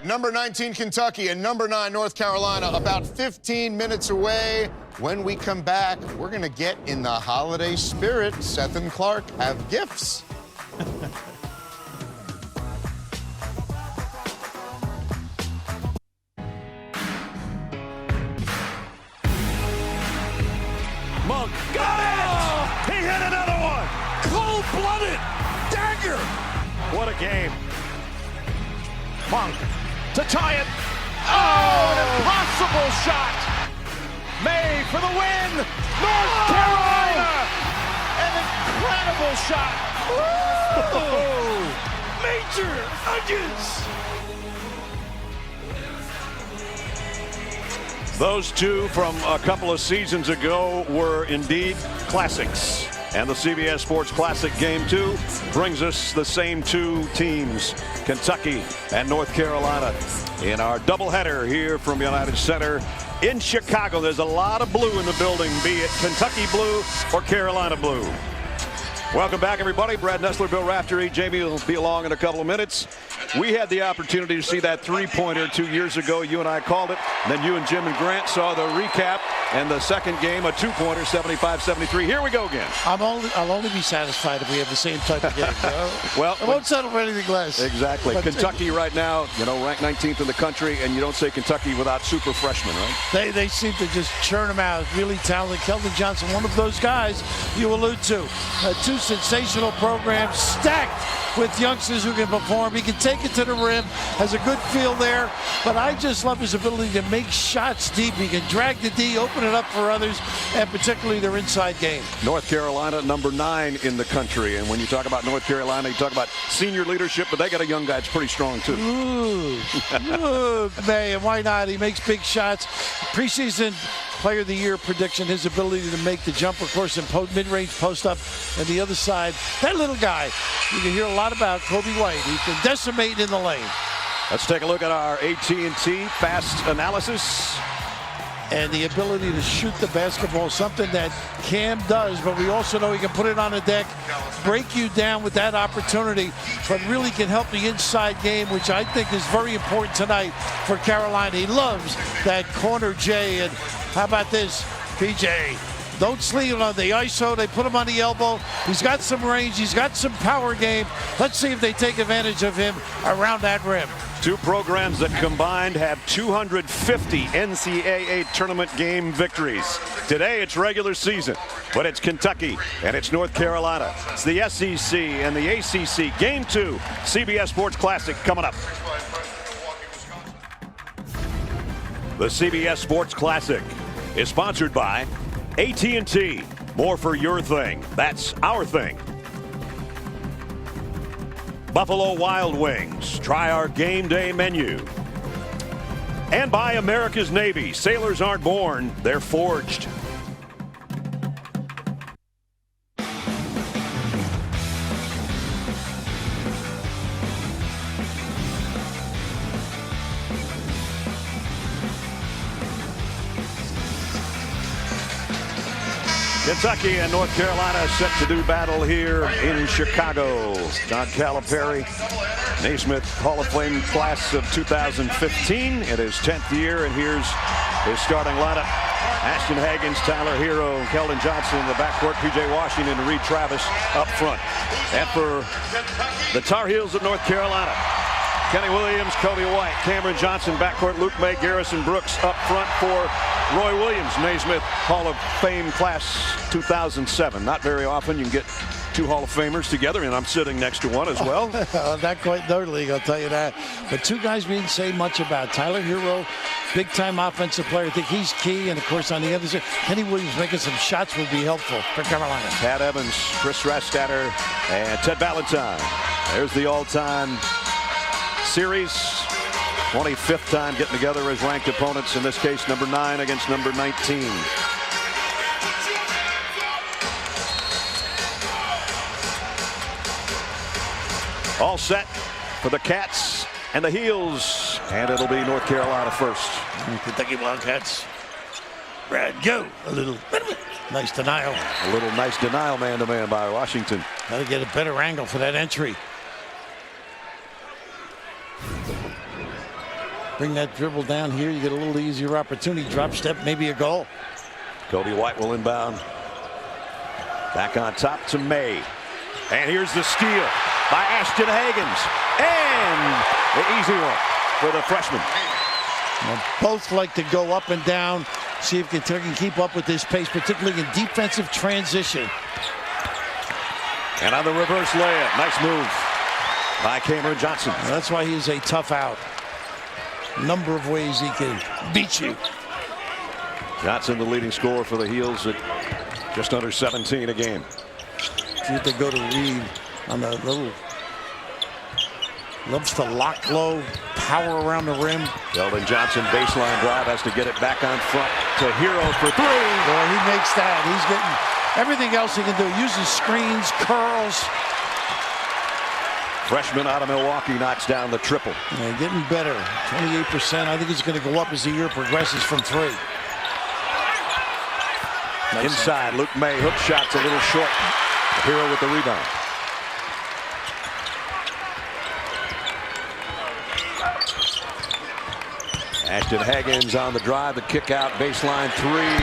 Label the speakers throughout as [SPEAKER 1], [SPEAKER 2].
[SPEAKER 1] Number 19, Kentucky, and number 9, North Carolina, about 15 minutes away. When we come back, we're going to get in the holiday spirit. Seth and Clark have gifts.
[SPEAKER 2] Monk got it! He hit another one! Cold-blooded dagger! What a game. Monk to tie it. Oh, an impossible shot! May for the win! North Carolina! An incredible shot! Major Onions! Those two from a couple of seasons ago were indeed classics. And the CBS Sports Classic Game 2 brings us the same two teams, Kentucky and North Carolina, in our doubleheader here from United Center in Chicago. There's a lot of blue in the building, be it Kentucky blue or Carolina blue. Welcome back, everybody. Brad Nessler, Bill Raftery, Jamie will be along in a couple of minutes. We had the opportunity to see that three-pointer 2 years ago. You and I called it. And then you and Jim and Grant saw the recap. And the second game, a two-pointer, 75-73. Here we go again.
[SPEAKER 3] I'll only be satisfied if we have the same type of game. Well, I won't settle for anything less.
[SPEAKER 2] Exactly. But Kentucky right now, ranked 19th in the country, and you don't say Kentucky without super freshmen, right?
[SPEAKER 3] They seem to just churn them out. Really talented. Keldon Johnson, one of those guys you allude to. Two sensational programs stacked with youngsters who can perform. He can take it to the rim, has a good feel there, but I just love his ability to make shots deep. He can drag the D, open it up for others, and particularly their inside game.
[SPEAKER 2] North Carolina, number 9 in the country, and when you talk about North Carolina, you talk about senior leadership, but they got a young guy that's pretty strong too.
[SPEAKER 3] Ooh, man, why not? He makes big shots. Preseason Player of the Year prediction, his ability to make the jumper, of course, in mid-range post-up and the other side. That little guy, you can hear a lot about Kobe White. He can decimate in the lane.
[SPEAKER 2] Let's take a look at our AT&T fast analysis.
[SPEAKER 3] And the ability to shoot the basketball, something that Cam does, but we also know he can put it on the deck, break you down with that opportunity, but really can help the inside game, which I think is very important tonight for Carolina. He loves that corner J, and how about this, PJ? Don't sleep on the ISO. They put him on the elbow. He's got some range. He's got some power game. Let's see if they take advantage of him around that rim.
[SPEAKER 2] Two programs that combined have 250 NCAA tournament game victories. Today it's regular season, but it's Kentucky and it's North Carolina. It's the SEC and the ACC. Game 2, CBS Sports Classic coming up. The CBS Sports Classic is sponsored by AT&T. More for your thing. That's our thing. Buffalo Wild Wings. Try our game day menu. And by America's Navy. Sailors aren't born, they're forged. Kentucky and North Carolina set to do battle here in Chicago. John Calipari, Naismith Hall of Fame class of 2015 in his 10th year, and here's his starting lineup. Ashton Hagens, Tyler Hero, Keldon Johnson in the backcourt, P.J. Washington, and Reed Travis up front. And for the Tar Heels of North Carolina, Kenny Williams, Kobe White, Cameron Johnson, backcourt, Luke May, Garrison Brooks up front for Roy Williams, Naismith Hall of Fame class 2007. Not very often you can get two Hall of Famers together, and I'm sitting next to one as well.
[SPEAKER 3] Not quite in their league, I'll tell you that. But two guys we didn't say much about. Tyler Hero, big-time offensive player. I think he's key. And, of course, on the other side, Kenny Williams making some shots would be helpful for Carolina.
[SPEAKER 2] Pat Evans, Chris Rastatter, and Ted Valentine. There's the all-time series. 25th time getting together as ranked opponents, in this case number 9 against number 19. All set for the Cats and the Heels, and it'll be North Carolina first.
[SPEAKER 3] Kentucky Wildcats. Brad, go. A little nice denial.
[SPEAKER 2] A little nice denial man-to-man by Washington.
[SPEAKER 3] Got to get a better angle for that entry. Bring that dribble down here. You get a little easier opportunity. Drop step, maybe a goal.
[SPEAKER 2] Kobe White will inbound. Back on top to May. And here's the steal by Ashton Hagans. And the easy one for the freshman.
[SPEAKER 3] Well, both like to go up and down. See if Kentucky can keep up with this pace, particularly in defensive transition.
[SPEAKER 2] And on the reverse layup, nice move by Cameron Johnson.
[SPEAKER 3] Well, that's why he's a tough out. Number of ways he can beat you.
[SPEAKER 2] Johnson, the leading scorer for the Heels at just under 17 a game.
[SPEAKER 3] See if they go to Reed on the little. Loves to lock low, power around the rim.
[SPEAKER 2] Keldon Johnson, baseline drive, has to get it back on front to Hero for three.
[SPEAKER 3] Well, he makes that. He's getting everything else he can do. Uses screens, curls.
[SPEAKER 2] Freshman out of Milwaukee knocks down the triple.
[SPEAKER 3] Yeah, getting better. 28%. I think it's going to go up as the year progresses from three.
[SPEAKER 2] Nice. Inside, Luke May, hook shot's a little short. Hero with the rebound. Ashton Hagans on the drive, the kick out, baseline three,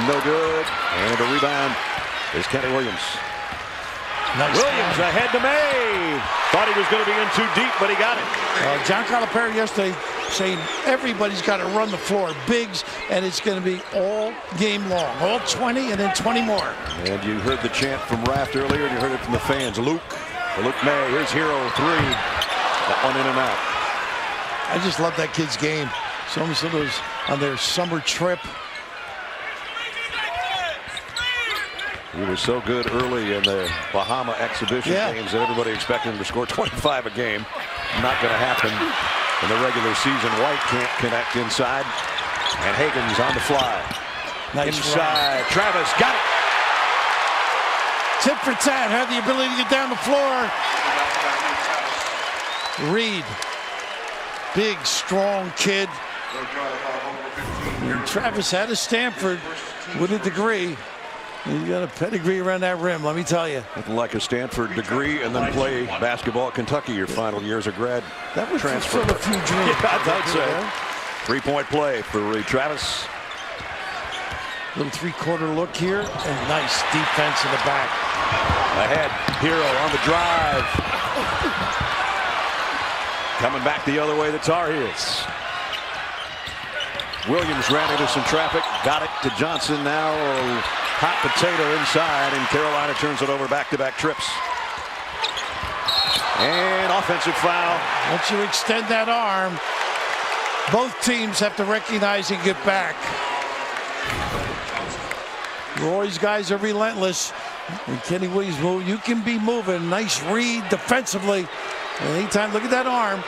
[SPEAKER 2] no good. And the rebound is Kenny Williams.
[SPEAKER 3] Nice.
[SPEAKER 2] Williams ahead to May. Thought he was going to be in too deep, but he got it.
[SPEAKER 3] John Calipari yesterday saying everybody's got to run the floor, bigs, and it's going to be all game long, all 20 and then 20 more.
[SPEAKER 2] And you heard the chant from Raft earlier, and you heard it from the fans. Luke May, here's Hero, three. That one in and out.
[SPEAKER 3] I just love that kid's game. Someone was on their summer trip.
[SPEAKER 2] He was so good early in the Bahama exhibition games that everybody expected him to score 25 a game. Not going to happen in the regular season. White can't connect inside. And Hagans on the fly.
[SPEAKER 3] Nice
[SPEAKER 2] inside. Run. Travis got it.
[SPEAKER 3] Tip for tat. Had the ability to get down the floor. Reed. Big, strong kid. And Travis had a Stanford with a degree. You got a pedigree around that rim, let me tell you.
[SPEAKER 2] Nothing like a Stanford degree and then play basketball at Kentucky your final year as a grad.
[SPEAKER 3] That would
[SPEAKER 2] transfer.
[SPEAKER 3] fulfill a few dreams.
[SPEAKER 2] Yeah, I thought so. Three-point play for Travis.
[SPEAKER 3] Little three-quarter look here, and nice defense in the back.
[SPEAKER 2] Ahead, Hero on the drive. Coming back the other way, the Tar Heels. Williams ran into some traffic, got it to Johnson now. Hot potato inside, and Carolina turns it over back-to-back trips. And offensive foul.
[SPEAKER 3] Once you extend that arm, both teams have to recognize and get back. Roy's guys are relentless. When Kenny Williams move, you can be moving. Nice read defensively. And anytime, look at that arm.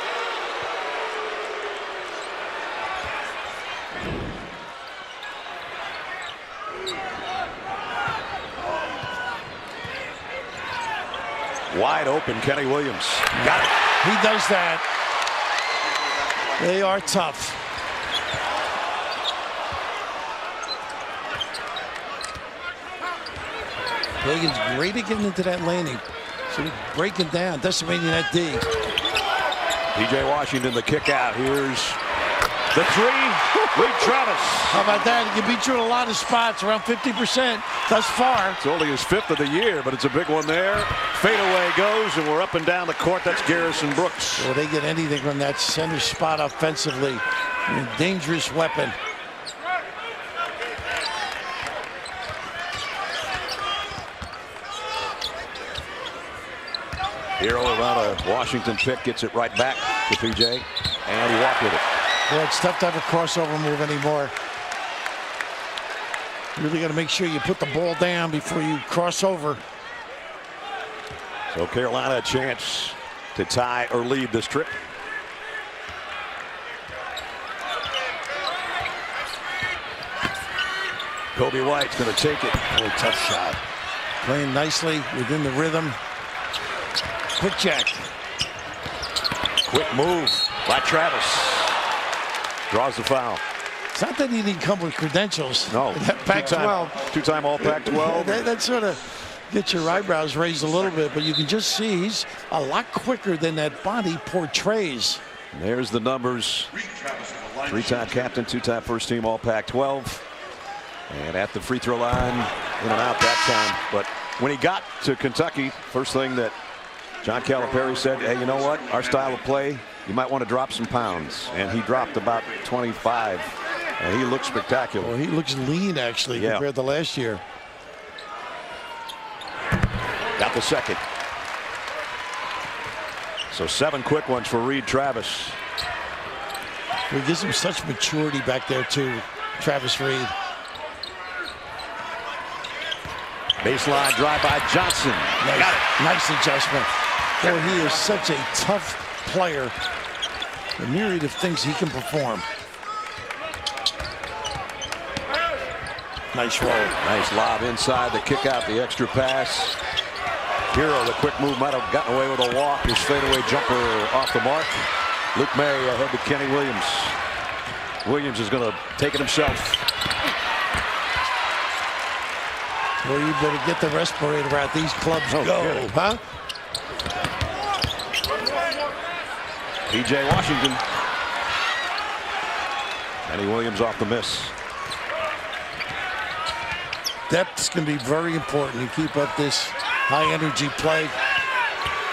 [SPEAKER 2] Wide open, Kenny Williams. Got it.
[SPEAKER 3] He does that. They are tough. Hagan's great at getting into that laning. So breaking down, decimating that D.
[SPEAKER 2] P.J. Washington, the kick out. Here's the three. Reed Travis.
[SPEAKER 3] How about that? He can beat you in a lot of spots, around 50% thus far.
[SPEAKER 2] It's only his fifth of the year, but it's a big one there. Fadeaway goes, and we're up and down the court. That's Garrison Brooks.
[SPEAKER 3] Well, they get anything from that center spot offensively. A dangerous weapon.
[SPEAKER 2] Hero around a Washington pick, gets it right back to P.J., and he walked with it.
[SPEAKER 3] Yeah, it's tough to have a crossover move anymore. You really got to make sure you put the ball down before you cross over.
[SPEAKER 2] So Carolina a chance to tie or lead this trip. Kobe White's going to take it.
[SPEAKER 3] Oh, tough shot. Playing nicely within the rhythm. Quick check.
[SPEAKER 2] Quick move by Travis. Draws the foul.
[SPEAKER 3] It's not that he didn't come with credentials.
[SPEAKER 2] No.
[SPEAKER 3] Pac-12.
[SPEAKER 2] Two-time All-Pac-12.
[SPEAKER 3] That sort of gets your eyebrows raised a little bit, but you can just see he's a lot quicker than that body portrays.
[SPEAKER 2] There's the numbers Three-time captain, two-time first-team All-Pac-12. And at the free throw line, in and out that time. But when he got to Kentucky, first thing that John Calipari said, hey, you know what? Our style of play, you might want to drop some pounds. And he dropped about 25. And he looks spectacular.
[SPEAKER 3] Well, he looks lean, actually, compared to last year.
[SPEAKER 2] Got the second. So 7 quick ones for Reed Travis.
[SPEAKER 3] He gives him such maturity back there, too, Travis Reed.
[SPEAKER 2] Baseline drive by Johnson. Got it.
[SPEAKER 3] Nice adjustment. Boy, he is such a tough player. The myriad of things he can perform. Nice roll.
[SPEAKER 2] Nice lob inside to kick out the extra pass. Hero, the quick move, might have gotten away with a walk. His fadeaway jumper off the mark. Luke May ahead to Kenny Williams. Williams is going to take it himself.
[SPEAKER 3] Well, you better get the respirator out. These clubs go, huh?
[SPEAKER 2] P.J. Washington. Kenny Williams off the miss.
[SPEAKER 3] Depth's going to be very important. You keep up this high-energy play.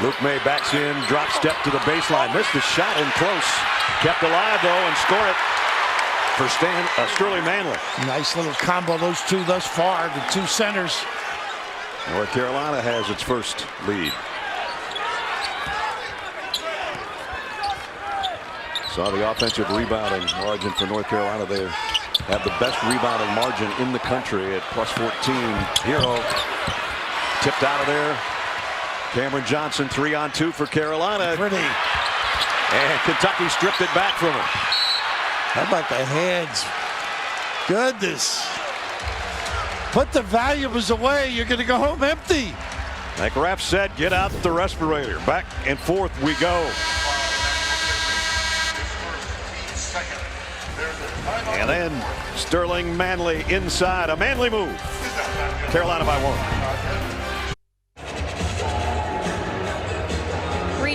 [SPEAKER 2] Luke May backs in, drop step to the baseline. Missed the shot in close. Kept alive, though, and scored it for Sterling Manley.
[SPEAKER 3] Nice little combo, those two thus far, the two centers.
[SPEAKER 2] North Carolina has its first lead. Saw the offensive rebounding margin for North Carolina. They have the best rebounding margin in the country at +14. Hero tipped out of there. Cameron Johnson 3-on-2 for Carolina.
[SPEAKER 3] Pretty.
[SPEAKER 2] And Kentucky stripped it back from him.
[SPEAKER 3] How about the hands? Goodness. Put the valuables away. You're going to go home empty.
[SPEAKER 2] Like ref said, get out the respirator. Back and forth we go. And then Sterling Manley inside. A Manley move. Carolina by 1.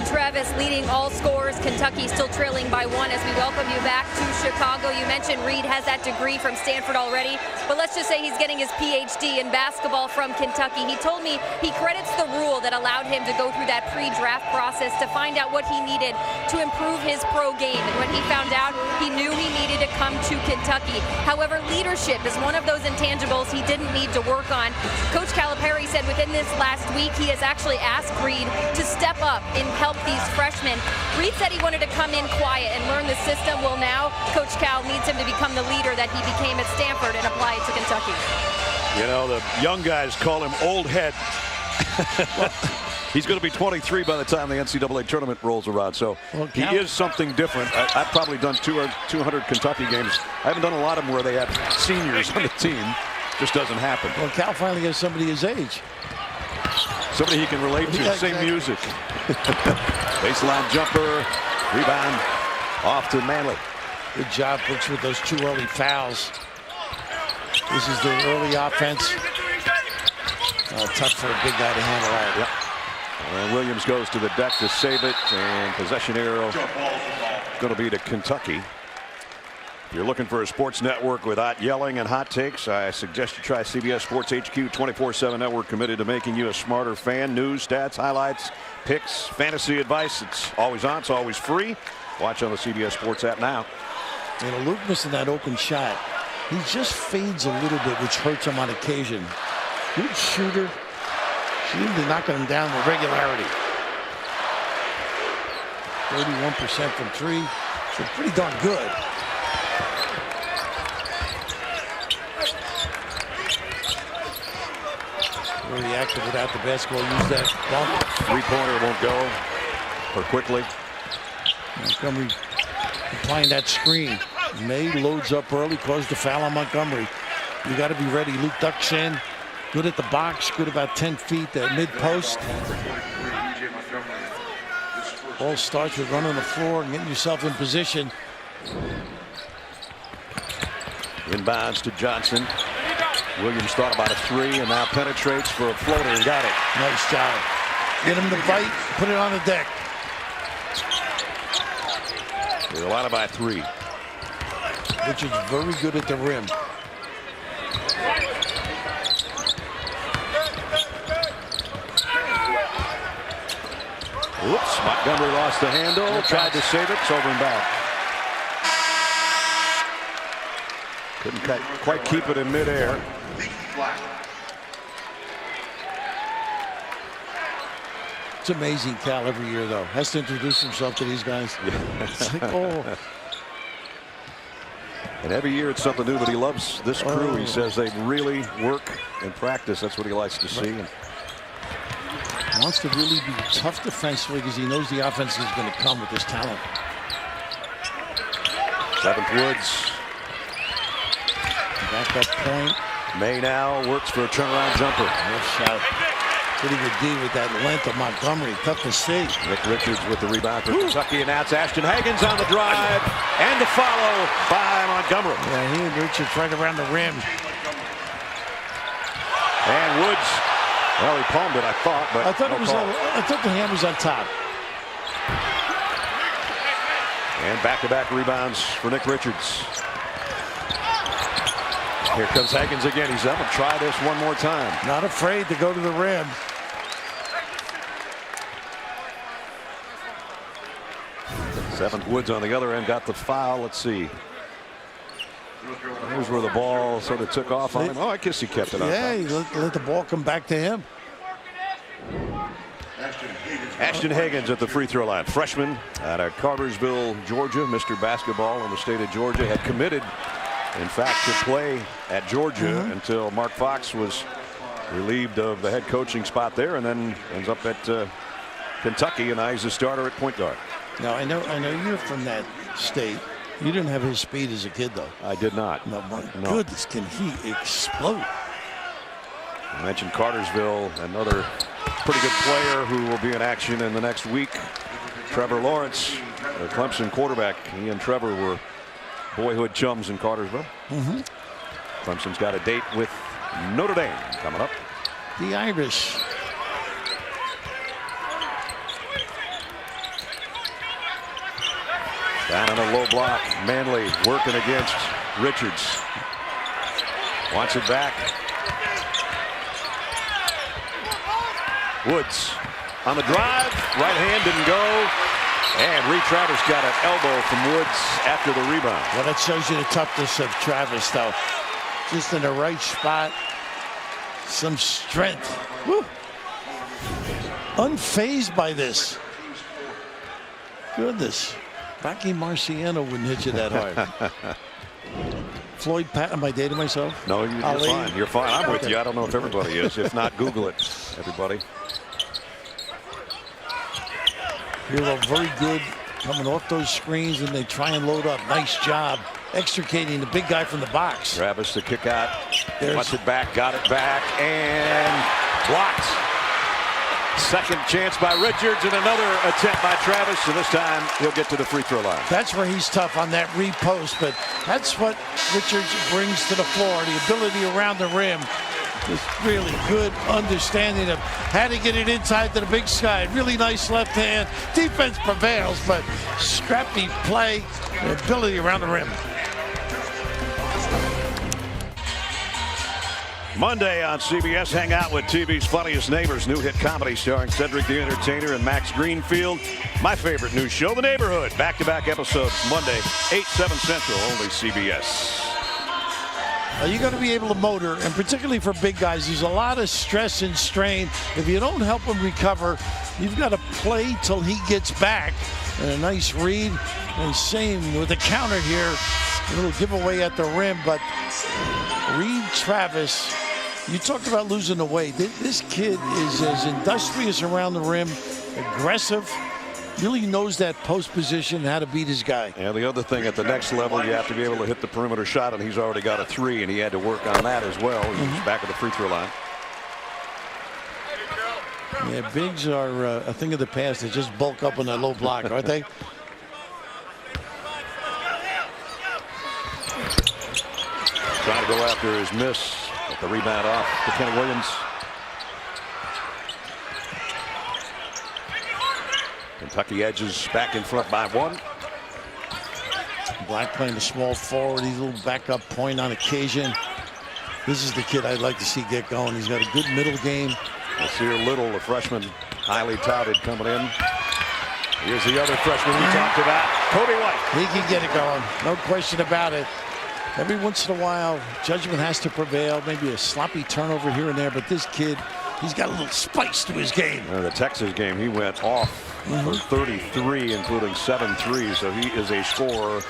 [SPEAKER 4] Travis leading all scorers. Kentucky still trailing by 1 as we welcome you back to Chicago. You mentioned Reed has that degree from Stanford already, but let's just say he's getting his PhD in basketball from Kentucky. He told me he credits the rule that allowed him to go through that pre-draft process to find out what he needed to improve his pro game. And when he found out, he knew he needed to come to Kentucky. However, leadership is one of those intangibles he didn't need to work on. Coach Calipari said within this last week, he has actually asked Reed to step up and help these freshmen. Reed said he wanted to come in quiet and learn the system. Well, now Coach Cal needs him to become the leader that he became at Stanford and apply it to Kentucky.
[SPEAKER 2] You know, the young guys call him old head. He's going to be 23 by the time the NCAA tournament rolls around, so he is something different. I've probably done 200 Kentucky games. I haven't done a lot of them where they have seniors on the team. Just doesn't happen.
[SPEAKER 3] Well, Cal finally has somebody his age.
[SPEAKER 2] Somebody he can relate to.
[SPEAKER 3] Yeah,
[SPEAKER 2] same music. Baseline jumper. Rebound. Off to Manley.
[SPEAKER 3] Good job, Brooks, with those 2 early fouls. This is the early offense. Tough for a big guy to handle out.
[SPEAKER 2] Yep. And Williams goes to the deck to save it. And possession arrow going to be to Kentucky. If you're looking for a sports network with hot yelling and hot takes, I suggest you try CBS Sports HQ 24/7 network, committed to making you a smarter fan. News, stats, highlights, picks, fantasy advice. It's always on. It's always free. Watch on the CBS Sports app now.
[SPEAKER 3] You know, Luke missing that open shot. He just fades a little bit, which hurts him on occasion. Good shooter. Seemed to knocking him down with regularity. 31% from 3. So pretty darn good. Really active without the basketball. Use that bump.
[SPEAKER 2] Three-pointer won't go or quickly.
[SPEAKER 3] Montgomery applying that screen. May loads up early, caused the foul on Montgomery. You got to be ready. Luke ducks in. Good at the box. Good about 10 feet at mid-post. All starts with running the floor and getting yourself in position.
[SPEAKER 2] Inbounds to Johnson. Williams thought about a 3 and now penetrates for a floater and got it.
[SPEAKER 3] Nice job. Get him to bite, put it on the deck.
[SPEAKER 2] Carolina by 3.
[SPEAKER 3] Richards very good at the rim.
[SPEAKER 2] Oops, Montgomery lost the handle, tried to save it, it's over and back. Couldn't quite keep it in midair.
[SPEAKER 3] It's amazing Cal every year, though. Has to introduce himself to these guys.
[SPEAKER 2] Yeah.
[SPEAKER 3] It's like, oh.
[SPEAKER 2] And every year it's something new, but he loves this crew. He says they really work and practice. That's what he likes to see. And
[SPEAKER 3] wants to really be tough defensively because he knows the offense is going to come with this talent.
[SPEAKER 2] Seventh Woods.
[SPEAKER 3] Back up point.
[SPEAKER 2] May now works for a turnaround jumper.
[SPEAKER 3] Nice shot. Pretty good D with that length of Montgomery. Tough to see.
[SPEAKER 2] Nick Richards with the rebound for Kentucky, and that's Ashton Hagens on the drive and the follow by Montgomery.
[SPEAKER 3] Yeah, he and Richards right around the rim.
[SPEAKER 2] And Woods, well, he palmed it, I thought, but
[SPEAKER 3] I thought the hand was on top.
[SPEAKER 2] And back-to-back rebounds for Nick Richards. Here comes Hagens again. He's up and try this one more time.
[SPEAKER 3] Not afraid to go to the rim.
[SPEAKER 2] Seventh Woods on the other end got the foul. Let's see. Here's where the ball sort of took off on him. Oh, I guess he kept it on.
[SPEAKER 3] Yeah, he let the ball come back to him.
[SPEAKER 2] Ashton Hagens at the free throw line. Freshman out of Cartersville, Georgia. Mr. Basketball in the state of Georgia. Had committed, in fact, to play at Georgia until Mark Fox was relieved of the head coaching spot there, and then ends up at Kentucky, and now he's a starter at point guard.
[SPEAKER 3] Now I know you're from that state. You didn't have his speed as a kid, though.
[SPEAKER 2] I did not.
[SPEAKER 3] No, my goodness, can he explode?
[SPEAKER 2] I mentioned Cartersville, another pretty good player who will be in action in the next week. Trevor Lawrence, the Clemson quarterback. He and Trevor were boyhood chums in Cartersville. Clemson's got a date with Notre Dame coming up.
[SPEAKER 3] The Irish.
[SPEAKER 2] Down on a low block. Manley working against Richards. Wants it back. Woods on the drive. Right hand didn't go. And Reed Travis got an elbow from Woods after the rebound.
[SPEAKER 3] Well, that shows you the toughness of Travis, though. Just in the right spot. Some strength. Woo. Unfazed by this. Goodness. Rocky Marciano wouldn't hit you that hard. Floyd Patton, am I dating myself?
[SPEAKER 2] No, you're fine. You're fine. I'm with you. I don't know if everybody is. If not, Google it, everybody.
[SPEAKER 3] Hero very good coming off those screens, and they try and load up. Nice job extricating the big guy from the box.
[SPEAKER 2] Travis the kick out. Wants it back, got it back, and blocked. Second chance by Richards, and another attempt by Travis, and this time he'll get to the free throw line.
[SPEAKER 3] That's where he's tough on that repost, but that's what Richards brings to the floor, the ability around the rim. Just really good understanding of how to get it inside to the big sky. Really nice left hand. Defense prevails, but scrappy play and ability around the rim.
[SPEAKER 2] Monday on CBS, hang out with TV's Funniest Neighbors, new hit comedy starring Cedric the Entertainer and Max Greenfield. My favorite new show, The Neighborhood. Back-to-back episodes, Monday, 8, 7 Central, only CBS.
[SPEAKER 3] You got to be able to motor, and particularly for big guys, there's a lot of stress and strain. If you don't help him recover, you've got to play till he gets back. And a nice read, and same with the counter here. A little giveaway at the rim, but Reed Travis, you talked about losing the weight. This kid is as industrious around the rim, aggressive, really knows that post position, how to beat his guy.
[SPEAKER 2] And the other thing, at the next level, you have to be able to hit the perimeter shot, and he's already got a 3, and he had to work on that as well. He's back at the free throw line.
[SPEAKER 3] Yeah, bigs are a thing of the past. They just bulk up on that low block, aren't they?
[SPEAKER 2] Trying to go after his miss. Get the rebound off to Kenny Williams. Kentucky edges back in front by 1.
[SPEAKER 3] Black playing the small forward. He's a little backup point on occasion. This is the kid I'd like to see get going. He's got a good middle game.
[SPEAKER 2] Nasir Little, the freshman, highly touted, coming in. Here's the other freshman we talked about, Cody White.
[SPEAKER 3] He can get it going, no question about it. Every once in a while, judgment has to prevail. Maybe a sloppy turnover here and there, but this kid, he's got a little spice to his game.
[SPEAKER 2] The Texas game, he went off for 33, including 7 threes, so he is a scorer,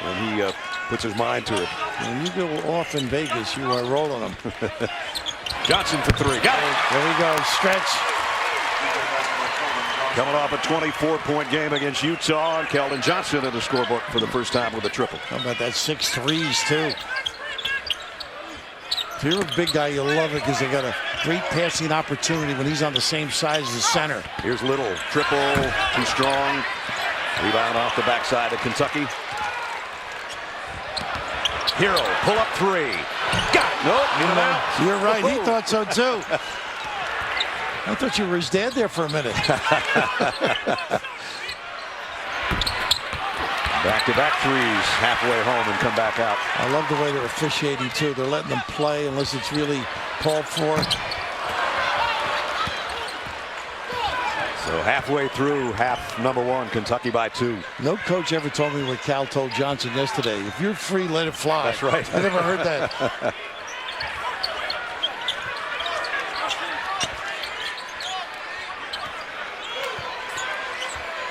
[SPEAKER 2] and he puts his mind to it.
[SPEAKER 3] When you go off in Vegas, you are rolling them.
[SPEAKER 2] Johnson for 3. Got it.
[SPEAKER 3] There we go. Stretch.
[SPEAKER 2] Coming off a 24-point game against Utah, and Keldon Johnson in the scorebook for the first time with a triple.
[SPEAKER 3] How about that 6 threes, too? If you're a big guy, you love it because they got a great passing opportunity when he's on the same size as the center.
[SPEAKER 2] Here's Little. Triple. Too strong. Rebound off the backside of Kentucky. Hero. Pull up 3. Got it. Nope. Get him out.
[SPEAKER 3] You're right. He thought so, too. I thought you were his dad there for a minute.
[SPEAKER 2] Back-to-back threes halfway home and come back out.
[SPEAKER 3] I love the way they're officiating, too. They're letting them play unless it's really called for.
[SPEAKER 2] So halfway through half number 1, Kentucky by 2.
[SPEAKER 3] No coach ever told me what Cal told Johnson yesterday. If you're free, let it fly.
[SPEAKER 2] That's right.
[SPEAKER 3] I never heard that.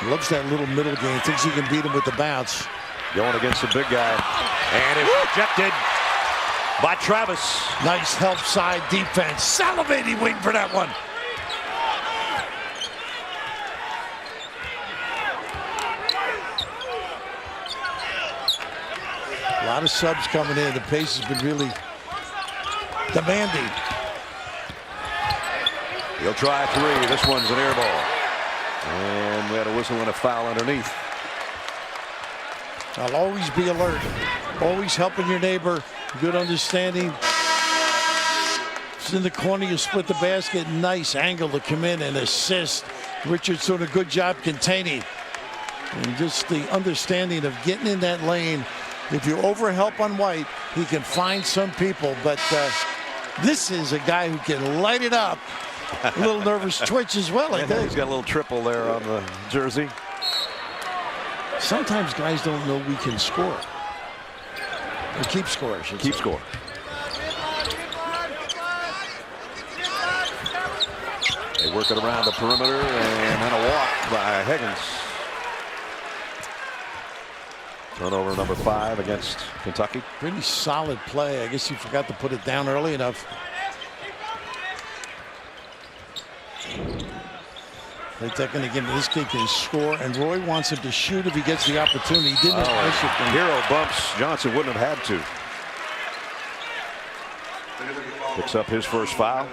[SPEAKER 3] Loves that little middle game. Thinks he can beat him with the bounce.
[SPEAKER 2] Going against the big guy. And it's rejected by Travis.
[SPEAKER 3] Nice help side defense. Salivating waiting for that one. A lot of subs coming in. The pace has been really demanding.
[SPEAKER 2] He'll try 3. This one's an air ball. And we had a whistle and a foul underneath.
[SPEAKER 3] I'll always be alert. Always helping your neighbor. Good understanding. It's in the corner. You split the basket. Nice angle to come in and assist. Richard's doing a good job containing. And just the understanding of getting in that lane. If you overhelp on White, he can find some people. But this is a guy who can light it up. A little nervous twitch as well, I think.
[SPEAKER 2] He's got a little triple there on the jersey.
[SPEAKER 3] Sometimes guys don't know we can score. Or keep score, I should
[SPEAKER 2] Keep
[SPEAKER 3] say.
[SPEAKER 2] score. They work it around the perimeter, and then a walk by Higgins. Turnover number 5 against Kentucky.
[SPEAKER 3] Pretty solid play. I guess he forgot to put it down early enough. They taking again. This kid can score, and Roy wants him to shoot if he gets the opportunity. He didn't.
[SPEAKER 2] Hero bumps. Johnson wouldn't have had to. Picks up his first foul.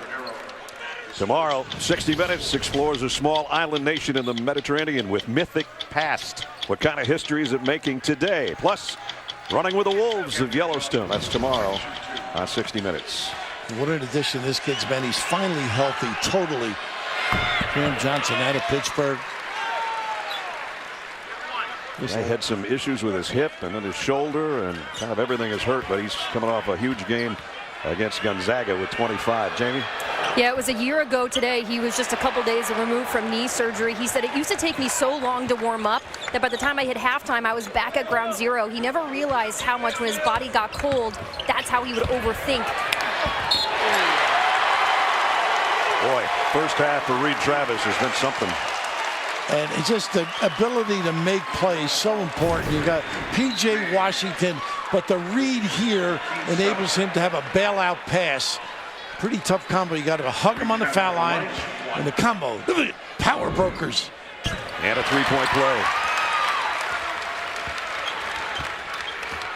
[SPEAKER 2] Tomorrow, 60 Minutes explores a small island nation in the Mediterranean with mythic past. What kind of history is it making today? Plus, running with the Wolves of Yellowstone. That's tomorrow on 60 Minutes.
[SPEAKER 3] What an addition this kid's been. He's finally healthy, totally. Cam Johnson out of Pittsburgh.
[SPEAKER 2] He had some issues with his hip and then his shoulder, and kind of everything is hurt, but he's coming off a huge game against Gonzaga with 25. Jamie?
[SPEAKER 4] Yeah, it was a year ago today. He was just a couple days removed from knee surgery. He said, it used to take me so long to warm up that by the time I hit halftime, I was back at ground zero. He never realized how much when his body got cold, that's how he would overthink.
[SPEAKER 2] Boy, first half for Reed Travis has been something.
[SPEAKER 3] And it's just the ability to make plays so important. You got P.J. Washington, but the read here enables him to have a bailout pass. Pretty tough combo. You got to hug him on the foul line, and the combo. Power brokers.
[SPEAKER 2] And a three-point play.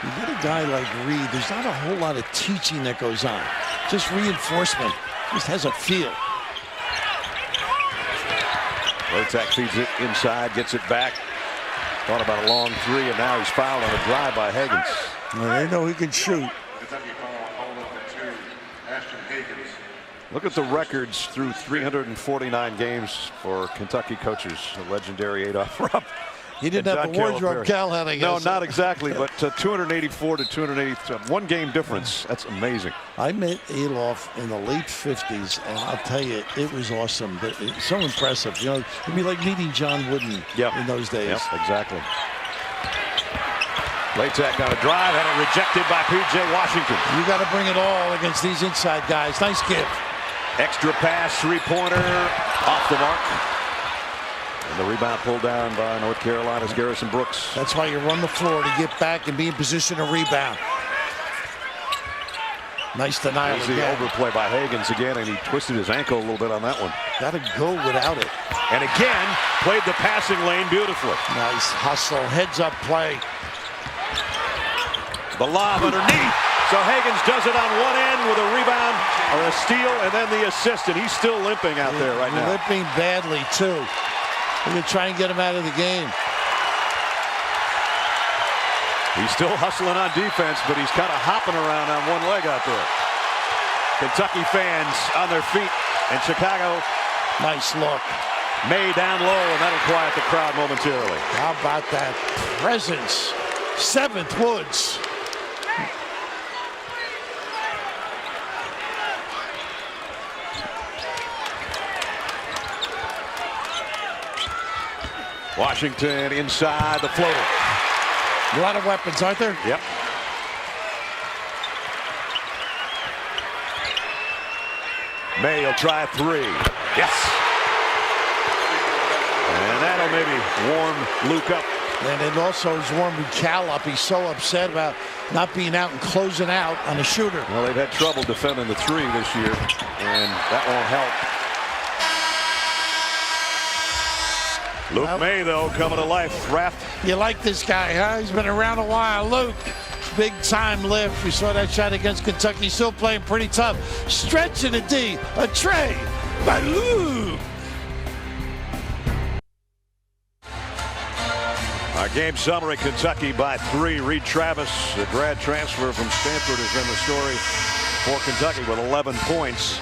[SPEAKER 3] You get a guy like Reed, there's not a whole lot of teaching that goes on. Just reinforcement. Just has a feel.
[SPEAKER 2] Rotak feeds it inside, gets it back. Thought about a long 3, and now he's fouled on a drive by Higgins.
[SPEAKER 3] Well, they know he can shoot.
[SPEAKER 2] Look at the records through 349 games for Kentucky coaches. A legendary Adolph Rupp.
[SPEAKER 3] He didn't have the wardrobe Cal had, I guess.
[SPEAKER 2] No, not exactly, but 284 to 280, 1 game difference. That's amazing.
[SPEAKER 3] I met Adolph in the late 50s, and I'll tell you, it was awesome. It's so impressive. You know, it'd be like meeting John Wooden in those days.
[SPEAKER 2] Yep, exactly. Latek on a drive, and it rejected by P.J. Washington.
[SPEAKER 3] You got to bring it all against these inside guys. Nice give.
[SPEAKER 2] Extra pass, three-pointer, off the mark. And the rebound pulled down by North Carolina's Garrison Brooks.
[SPEAKER 3] That's why you run the floor to get back and be in position to rebound. Nice denial
[SPEAKER 2] again.
[SPEAKER 3] The
[SPEAKER 2] overplay by Higgins again, and he twisted his ankle a little bit on that one.
[SPEAKER 3] Got to go without it.
[SPEAKER 2] And again, played the passing lane beautifully.
[SPEAKER 3] Nice hustle, heads-up play.
[SPEAKER 2] The lob underneath. So Higgins does it on one end with a rebound or a steal, and then the assist, and he's still limping out there right now.
[SPEAKER 3] Limping badly, too. We're going to try and get him out of the game.
[SPEAKER 2] He's still hustling on defense, but he's kind of hopping around on one leg out there. Kentucky fans on their feet, and Chicago.
[SPEAKER 3] Nice look.
[SPEAKER 2] May down low, and that'll quiet the crowd momentarily.
[SPEAKER 3] How about that presence? 7th Woods.
[SPEAKER 2] Washington inside the floater.
[SPEAKER 3] A lot of weapons, aren't there?
[SPEAKER 2] Yep. May will try 3. Yes. And that'll maybe warm Luke up.
[SPEAKER 3] And it also has warmed Cal up. He's so upset about not being out and closing out on a shooter.
[SPEAKER 2] Well, they've had trouble defending the 3 this year, and that won't help. Luke May, though, coming to life. Ref.
[SPEAKER 3] You like this guy, huh? He's been around a while. Luke, big time lift. We saw that shot against Kentucky. Still playing pretty tough. Stretching a D. A tray by Luke.
[SPEAKER 2] Our game summary, Kentucky by 3. Reed Travis, the grad transfer from Stanford, has been the story for Kentucky with 11 points.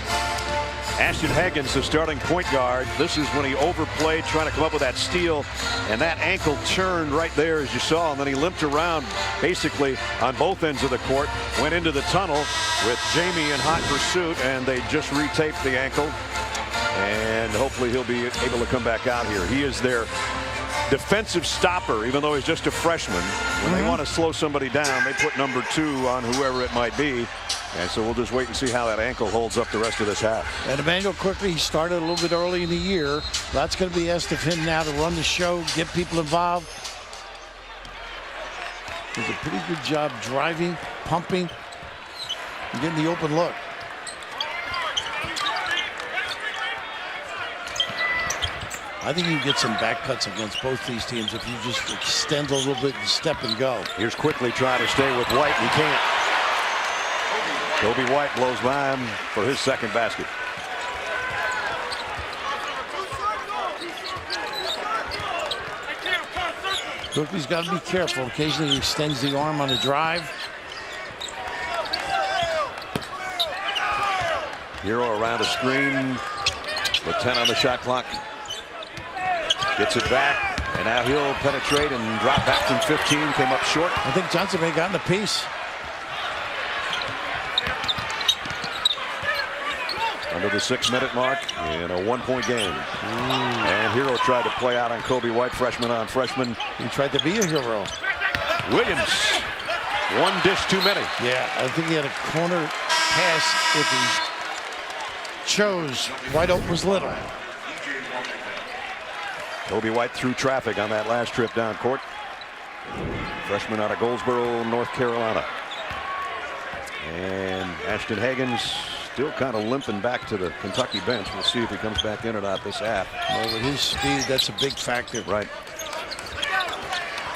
[SPEAKER 2] Ashton Higgins, the starting point guard. This is when he overplayed, trying to come up with that steal, and that ankle turned right there, as you saw, and then he limped around basically on both ends of the court, went into the tunnel with Jamie in hot pursuit, and they just retaped the ankle, and hopefully he'll be able to come back out here. He is their defensive stopper, even though he's just a freshman. When they want to slow somebody down, they put number 2 on whoever it might be. And so we'll just wait and see how that ankle holds up the rest of this half.
[SPEAKER 3] And Emmanuel quickly, he started a little bit early in the year. That's going to be asked of him now to run the show, get people involved. Does a pretty good job driving, pumping, and getting the open look. I think you can get some back cuts against both these teams if you just extend a little bit and step and go.
[SPEAKER 2] Here's quickly trying to stay with White. He can't. Kobe White blows by him for his second basket.
[SPEAKER 3] Cookie's got to be careful. Occasionally he extends the arm on a drive.
[SPEAKER 2] Hero around a screen with 10 on the shot clock. Gets it back, and now he'll penetrate and drop back from 15. Came up short.
[SPEAKER 3] I think Johnson may have gotten the piece.
[SPEAKER 2] Under the 6-minute mark in a 1-point game. And Hero tried to play out on Kobe White, freshman on freshman.
[SPEAKER 3] He tried to be a hero.
[SPEAKER 2] Williams, 1 dish too many.
[SPEAKER 3] Yeah, I think he had a corner pass if he chose. White open was little.
[SPEAKER 2] Kobe White through traffic on that last trip down court. Freshman out of Goldsboro, North Carolina. And Ashton Higgins still kind of limping back to the Kentucky bench. We'll see if he comes back in or not this half.
[SPEAKER 3] Well, with his speed, that's a big factor.
[SPEAKER 2] Right.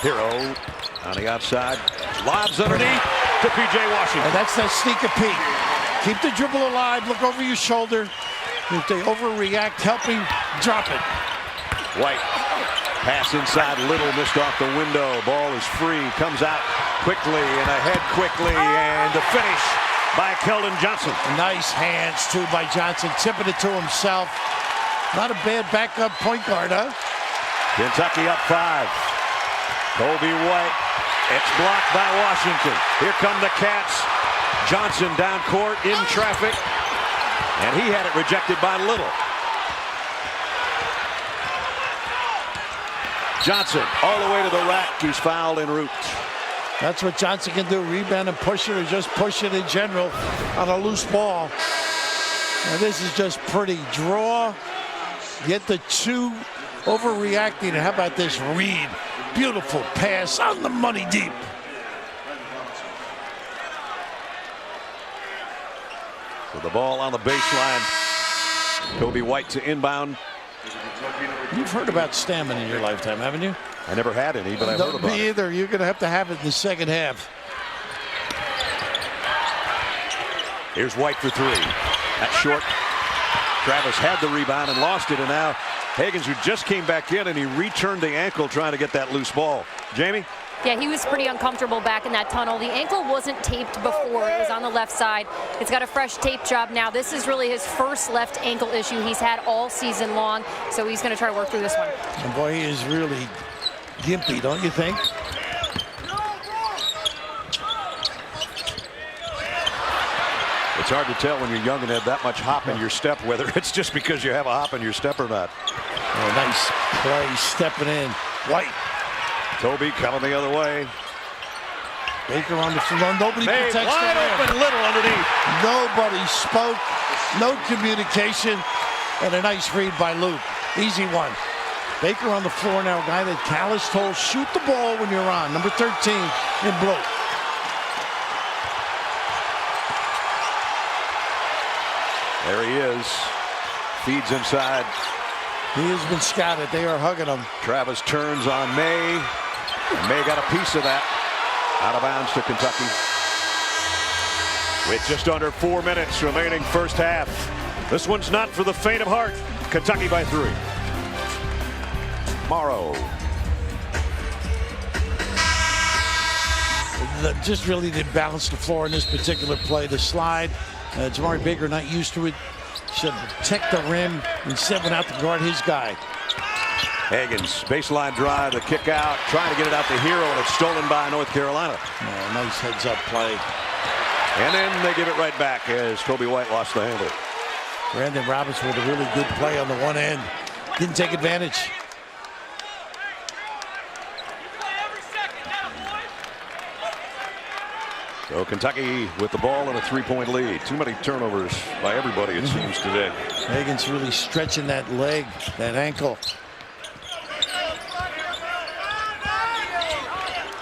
[SPEAKER 2] Hero on the outside. Lobs underneath to P.J. Washington.
[SPEAKER 3] And that's that sneak a peek. Keep the dribble alive. Look over your shoulder. If they overreact, helping, drop it.
[SPEAKER 2] White. Pass inside. Little missed off the window. Ball is free. Comes out quickly and ahead quickly. And the finish by Keldon Johnson.
[SPEAKER 3] Nice hands, too, by Johnson. Tipping it to himself. Not a bad backup point guard, huh?
[SPEAKER 2] Kentucky up 5. Kobe White. It's blocked by Washington. Here come the Cats. Johnson down court in traffic. And he had it rejected by Little. Johnson all the way to the rack. He's fouled en route.
[SPEAKER 3] That's what Johnson can do. Rebound and push it, or just push it in general on a loose ball. And this is just pretty. Draw. Get the two overreacting. And how about this read? Beautiful pass on the money deep.
[SPEAKER 2] So the ball on the baseline. Kobe White to inbound.
[SPEAKER 3] You've heard about stamina in your lifetime, haven't you?
[SPEAKER 2] I never had any, but I heard about
[SPEAKER 3] Me
[SPEAKER 2] it.
[SPEAKER 3] either. You're going to have it in the second half.
[SPEAKER 2] Here's White for three. That's short. Travis had the rebound and lost it, and now Higgins, who just came back in, and he returned the ankle trying to get that loose ball. Jamie?
[SPEAKER 4] Yeah, he was pretty uncomfortable back in that tunnel. The ankle wasn't taped before. It was on the left side. It's got a fresh tape job now. This is really his first left ankle issue he's had all season long, so he's going to try to work through this one.
[SPEAKER 3] And boy, he is really gimpy, don't you think?
[SPEAKER 2] It's hard to tell when you're young and have that much hop in your step, whether it's just because you have a hop in your step or not.
[SPEAKER 3] Oh, nice play, stepping in. White.
[SPEAKER 2] Toby coming the other way.
[SPEAKER 3] Baker on the floor. Nobody
[SPEAKER 2] Made
[SPEAKER 3] protects
[SPEAKER 2] wide
[SPEAKER 3] the rim.
[SPEAKER 2] open, Little underneath.
[SPEAKER 3] Nobody spoke. No communication. And a nice read by Luke. Easy one. Baker on the floor now. A guy that Callis told, shoot the ball when you're on. Number 13 in blue.
[SPEAKER 2] There he is. Feeds inside.
[SPEAKER 3] He has been scouted. They are hugging him.
[SPEAKER 2] Travis turns on May. And May got a piece of that. Out of bounds to Kentucky. With just under 4 minutes remaining first half. This one's not for the faint of heart. Kentucky by 3. Morrow.
[SPEAKER 3] Just really didn't balance the floor in this particular play. The slide. Jamari Baker not used to it. Should protect the rim. Instead went out to guard his guy.
[SPEAKER 2] Higgins, baseline drive, the kick out, trying to get it out to Hero, and it's stolen by North Carolina.
[SPEAKER 3] Oh, nice heads-up play.
[SPEAKER 2] And then they give it right back as Kobe White lost the handle.
[SPEAKER 3] Brandon Robinson with a really good play on the one end. Didn't take advantage.
[SPEAKER 2] So Kentucky with the ball and a 3-point lead. Too many turnovers by everybody, it seems, today.
[SPEAKER 3] Higgins really stretching that leg, that ankle.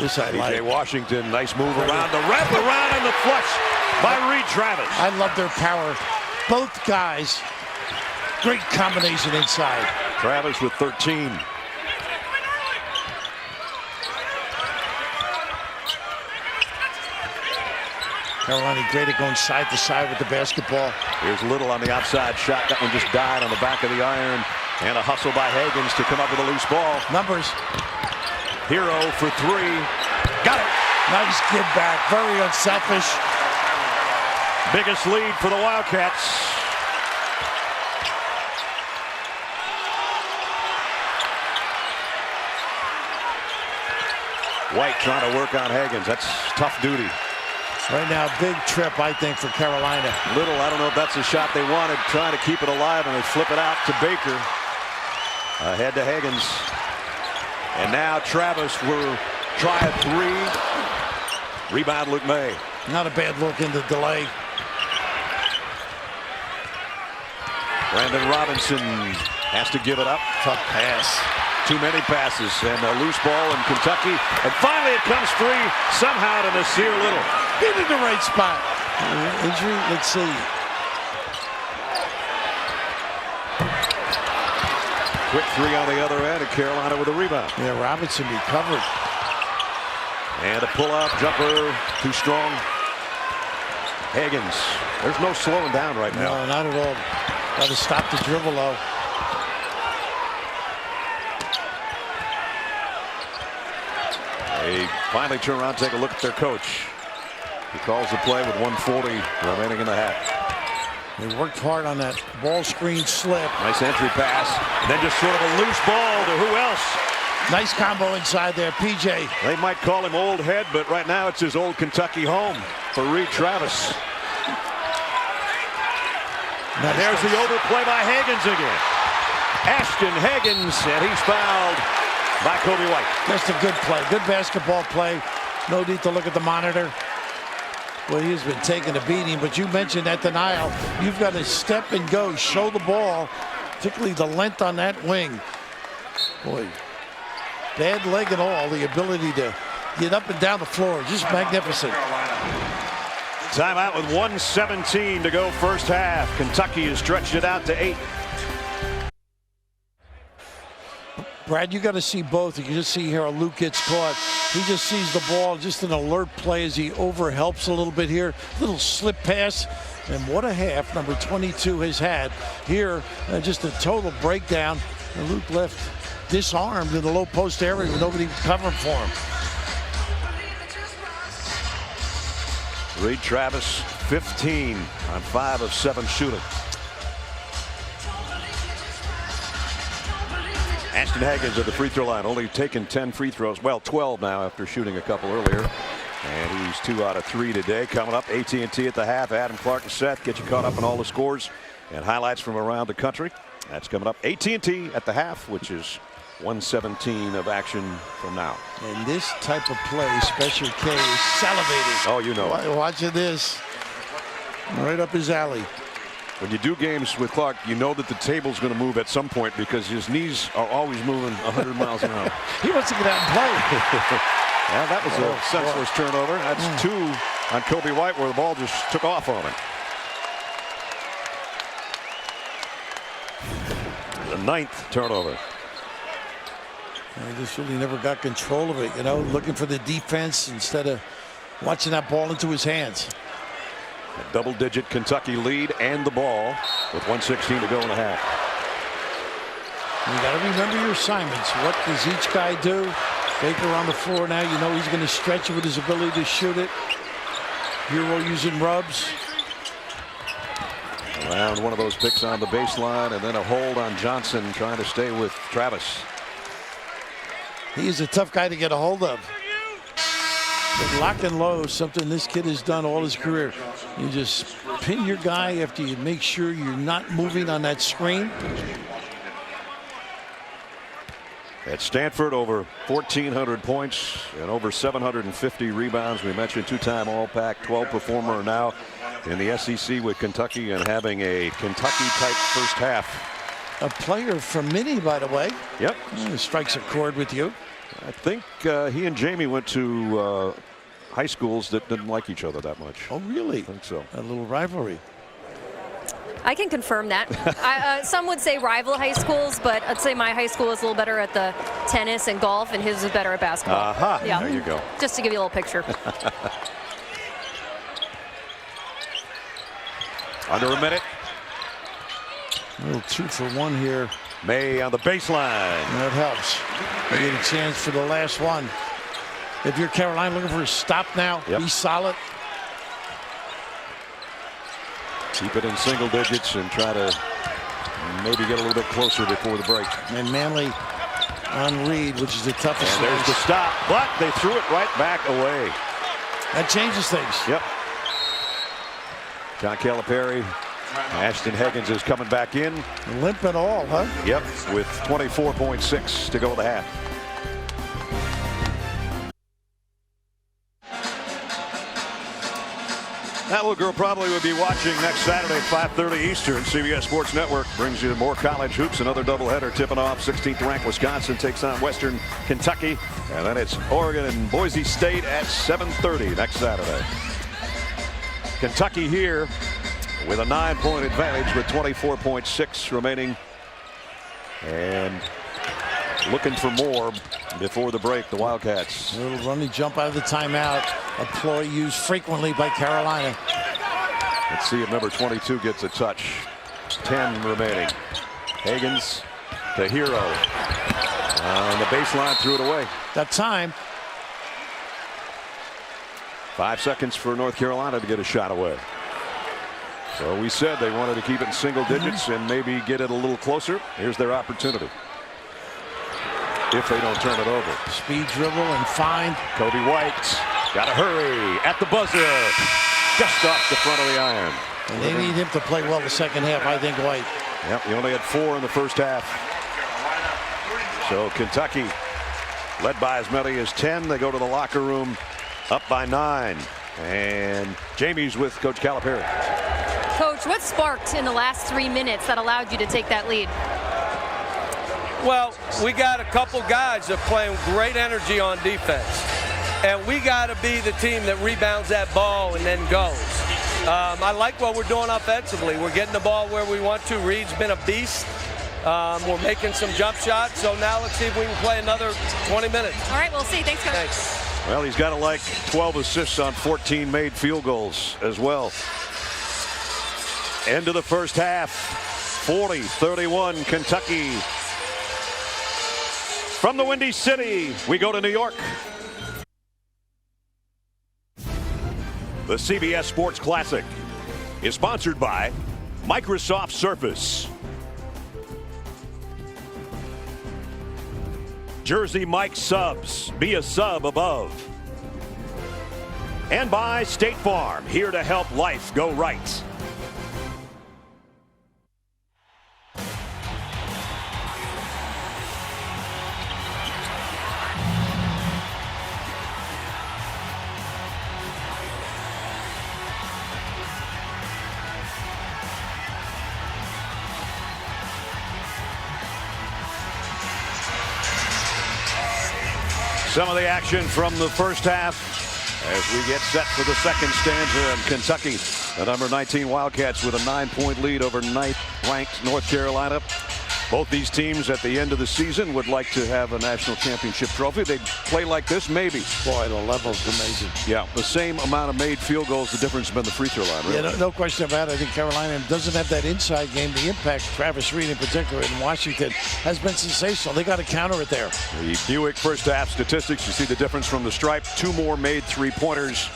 [SPEAKER 3] This I like.
[SPEAKER 2] P.J. Washington, nice move around the wrap around and the flush by Reed Travis.
[SPEAKER 3] I love their power. Both guys, great combination inside.
[SPEAKER 2] Travis with 13.
[SPEAKER 3] Carolina great at going side to side with the basketball.
[SPEAKER 2] Here's Little on the outside shot. That one just died on the back of the iron. And a hustle by Higgins to come up with a loose ball.
[SPEAKER 3] Numbers.
[SPEAKER 2] Hero for 3. Got it.
[SPEAKER 3] Nice give back. Very unselfish.
[SPEAKER 2] Biggest lead for the Wildcats. White trying to work on Higgins. That's tough duty.
[SPEAKER 3] Right now, big trip, I think, for Carolina.
[SPEAKER 2] Little, I don't know if that's the shot they wanted, trying to keep it alive, and they flip it out to Baker. Ahead to Higgins. And now Travis will try a 3. Rebound, Luke May.
[SPEAKER 3] Not a bad look in the delay.
[SPEAKER 2] Brandon Robinson has to give it up.
[SPEAKER 3] Tough pass.
[SPEAKER 2] Too many passes and a loose ball in Kentucky. And finally it comes free somehow to Nasir Little.
[SPEAKER 3] Get in the right spot. Injury, let's see.
[SPEAKER 2] Quick 3 on the other end, and Carolina with a rebound.
[SPEAKER 3] Yeah, Robinson recovered.
[SPEAKER 2] And a pull-up jumper, too strong. Higgins, there's no slowing down right now.
[SPEAKER 3] No, not at all. Got to stop the dribble, though.
[SPEAKER 2] They finally turn around, take a look at their coach. He calls the play with 1:40 remaining in the half.
[SPEAKER 3] They worked hard on that ball screen slip.
[SPEAKER 2] Nice entry pass. Then just sort of a loose ball to who else?
[SPEAKER 3] Nice combo inside there, PJ.
[SPEAKER 2] They might call him old head, but right now it's his old Kentucky home for Reed Travis.
[SPEAKER 3] Nice.
[SPEAKER 2] There's the overplay by Higgins again. Ashton Higgins, and he's fouled by Kobe White.
[SPEAKER 3] Just a good play, good basketball play. No need to look at the monitor. Well, he's been taking a beating, but you mentioned that denial. You've got to step and go, show the ball, particularly the length on that wing. Boy, bad leg and all, the ability to get up and down the floor, just magnificent.
[SPEAKER 2] Timeout with 1:17 to go first half. Kentucky has stretched it out to 8.
[SPEAKER 3] Brad, you got to see both. You can just see here Luke gets caught. He just sees the ball, just an alert play as he overhelps a little bit here. Little slip pass. And what a half number 22 has had. Here, just a total breakdown. And Luke left disarmed in the low post area with nobody covering for him.
[SPEAKER 2] Reed Travis, 15 on 5 of 7 shooting. Ashton Higgins at the free throw line, only taken 10 free throws. Well, 12 now after shooting a couple earlier. And he's 2 out of 3 today. Coming up, AT&T at the half. Adam Clark and Seth get you caught up on all the scores and highlights from around the country. That's coming up. AT&T at the half, which is 1:17 of action from now.
[SPEAKER 3] And this type of play, Special K is salivating.
[SPEAKER 2] Oh, you know.
[SPEAKER 3] Watching this. Right up his alley.
[SPEAKER 2] When you do games with Clark, you know that the table's going to move at some point because his knees are always moving 100 miles an hour.
[SPEAKER 3] He wants to get out and play.
[SPEAKER 2] Yeah, that was a senseless turnover. That's 2 on Kobe White where the ball just took off on him. The 9th turnover.
[SPEAKER 3] He just really never got control of it, you know, looking for the defense instead of watching that ball into his hands.
[SPEAKER 2] A double-digit Kentucky lead and the ball with 1:16 to go in the half.
[SPEAKER 3] You got to remember your assignments. What does each guy do? Baker on the floor now. You know he's going to stretch it with his ability to shoot it. Hero using rubs.
[SPEAKER 2] Around one of those picks on the baseline and then a hold on Johnson trying to stay with Travis.
[SPEAKER 3] He's a tough guy to get a hold of. But lock and low is something this kid has done all his career. You just pin your guy after you make sure you're not moving on that screen.
[SPEAKER 2] At Stanford, over 1,400 points and over 750 rebounds. We mentioned 2-time All-Pac, 12 performer now in the SEC with Kentucky and having a Kentucky-type first half.
[SPEAKER 3] A player from Minnie, by the way.
[SPEAKER 2] Yep.
[SPEAKER 3] Strikes a chord with you.
[SPEAKER 2] I think he and Jamie went to high schools that didn't like each other that much.
[SPEAKER 3] Oh, really?
[SPEAKER 2] I think so.
[SPEAKER 3] A little rivalry.
[SPEAKER 4] I can confirm that. Some would say rival high schools, but I'd say my high school was a little better at the tennis and golf, and his was better at basketball. Yeah.
[SPEAKER 2] There you go.
[SPEAKER 4] Just to give you a little picture.
[SPEAKER 2] Under a minute.
[SPEAKER 3] A little 2 for 1 here.
[SPEAKER 2] May on the baseline.
[SPEAKER 3] That helps. You get a chance for the last one. If you're Carolina looking for a stop now, be solid.
[SPEAKER 2] Keep it in single digits and try to maybe get a little bit closer before the break.
[SPEAKER 3] And Manley on Reed, which is the toughest.
[SPEAKER 2] And there's the stop, but they threw it right back away.
[SPEAKER 3] That changes things.
[SPEAKER 2] Yep. John Calipari. Ashton Higgins is coming back in.
[SPEAKER 3] Limp and all, huh?
[SPEAKER 2] Yep, with 24.6 to go in the half. That little girl probably would be watching next Saturday at 5:30 Eastern. CBS Sports Network brings you more college hoops. Another doubleheader tipping off. 16th ranked Wisconsin takes on Western Kentucky. And then it's Oregon and Boise State at 7:30 next Saturday. Kentucky here with a 9-point advantage with 24.6 remaining. And looking for more before the break, the Wildcats.
[SPEAKER 3] A little running jump out of the timeout. A ploy used frequently by Carolina.
[SPEAKER 2] Let's see if number 22 gets a touch. 10 remaining. Higgins to Hero. On the baseline, threw it away.
[SPEAKER 3] That time.
[SPEAKER 2] 5 seconds for North Carolina to get a shot away. So we said they wanted to keep it in single digits and maybe get it a little closer. Here's their opportunity. if they don't turn it over.
[SPEAKER 3] Speed dribble and find.
[SPEAKER 2] Kobe White got to hurry at the buzzer. Just off the front of the iron.
[SPEAKER 3] And they need him to play well the second half, I think, White.
[SPEAKER 2] Yep, he only had 4 in the first half. So Kentucky, led by as many as 10. They go to the locker room up by 9. And Jamie's with Coach Calipari.
[SPEAKER 4] Coach, what sparked in the last 3 minutes that allowed you to take that lead?
[SPEAKER 5] Well, we got a couple guys that are playing great energy on defense. And we got to be the team that rebounds that ball and then goes. I like what we're doing offensively. We're getting the ball where we want to. Reed's been a beast. We're making some jump shots. So now let's see if we can play another 20 minutes.
[SPEAKER 4] All right, we'll see. Thanks, Coach.
[SPEAKER 5] Thanks.
[SPEAKER 2] Well, he's got like 12 assists on 14 made field goals as well. End of the first half. 40-31 Kentucky. From the Windy City, we go to New York. The CBS Sports Classic is sponsored by Microsoft Surface, Jersey Mike Subs, be a sub above, and by State Farm, here to help life go right. Some of the action from the first half as we get set for the second stanza. And Kentucky, the number 19 Wildcats, with a 9-point lead over 9th-ranked North Carolina. Both these teams at the end of the season would like to have a national championship trophy. They play like this, maybe.
[SPEAKER 3] Boy, the level's amazing.
[SPEAKER 2] Yeah, the same amount of made field goals. The difference has been the free throw line. Really.
[SPEAKER 3] Yeah, no question about it. I think Carolina doesn't have that inside game. The impact, Travis Reed in particular in Washington, has been sensational. They got to counter it there.
[SPEAKER 2] The Buick first half statistics, you see the difference from the stripe. 2 more made three-pointers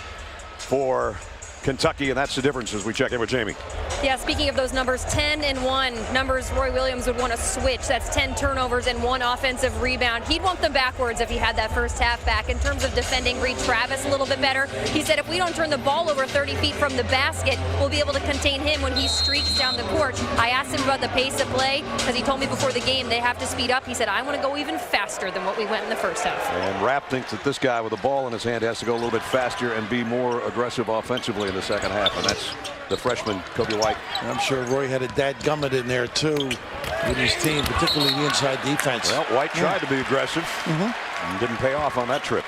[SPEAKER 2] for Kentucky, and that's the difference as we check in with Jamie.
[SPEAKER 4] Yeah, speaking of those numbers, 10 and 1 numbers Roy Williams would want to switch. That's 10 turnovers and 1 offensive rebound. He'd want them backwards if he had that first half back. In terms of defending Reed Travis a little bit better, he said if we don't turn the ball over 30 feet from the basket, we'll be able to contain him when he streaks down the court. I asked him about the pace of play because he told me before the game they have to speed up. He said, I want to go even faster than what we went in the first half.
[SPEAKER 2] And Rapp thinks that this guy with the ball in his hand has to go a little bit faster and be more aggressive offensively in the second half. And that's the freshman, Kobe White.
[SPEAKER 3] I'm sure Roy had a dadgummit in there, too, with his team, particularly the inside defense.
[SPEAKER 2] Well, White tried to be aggressive and didn't pay off on that trip.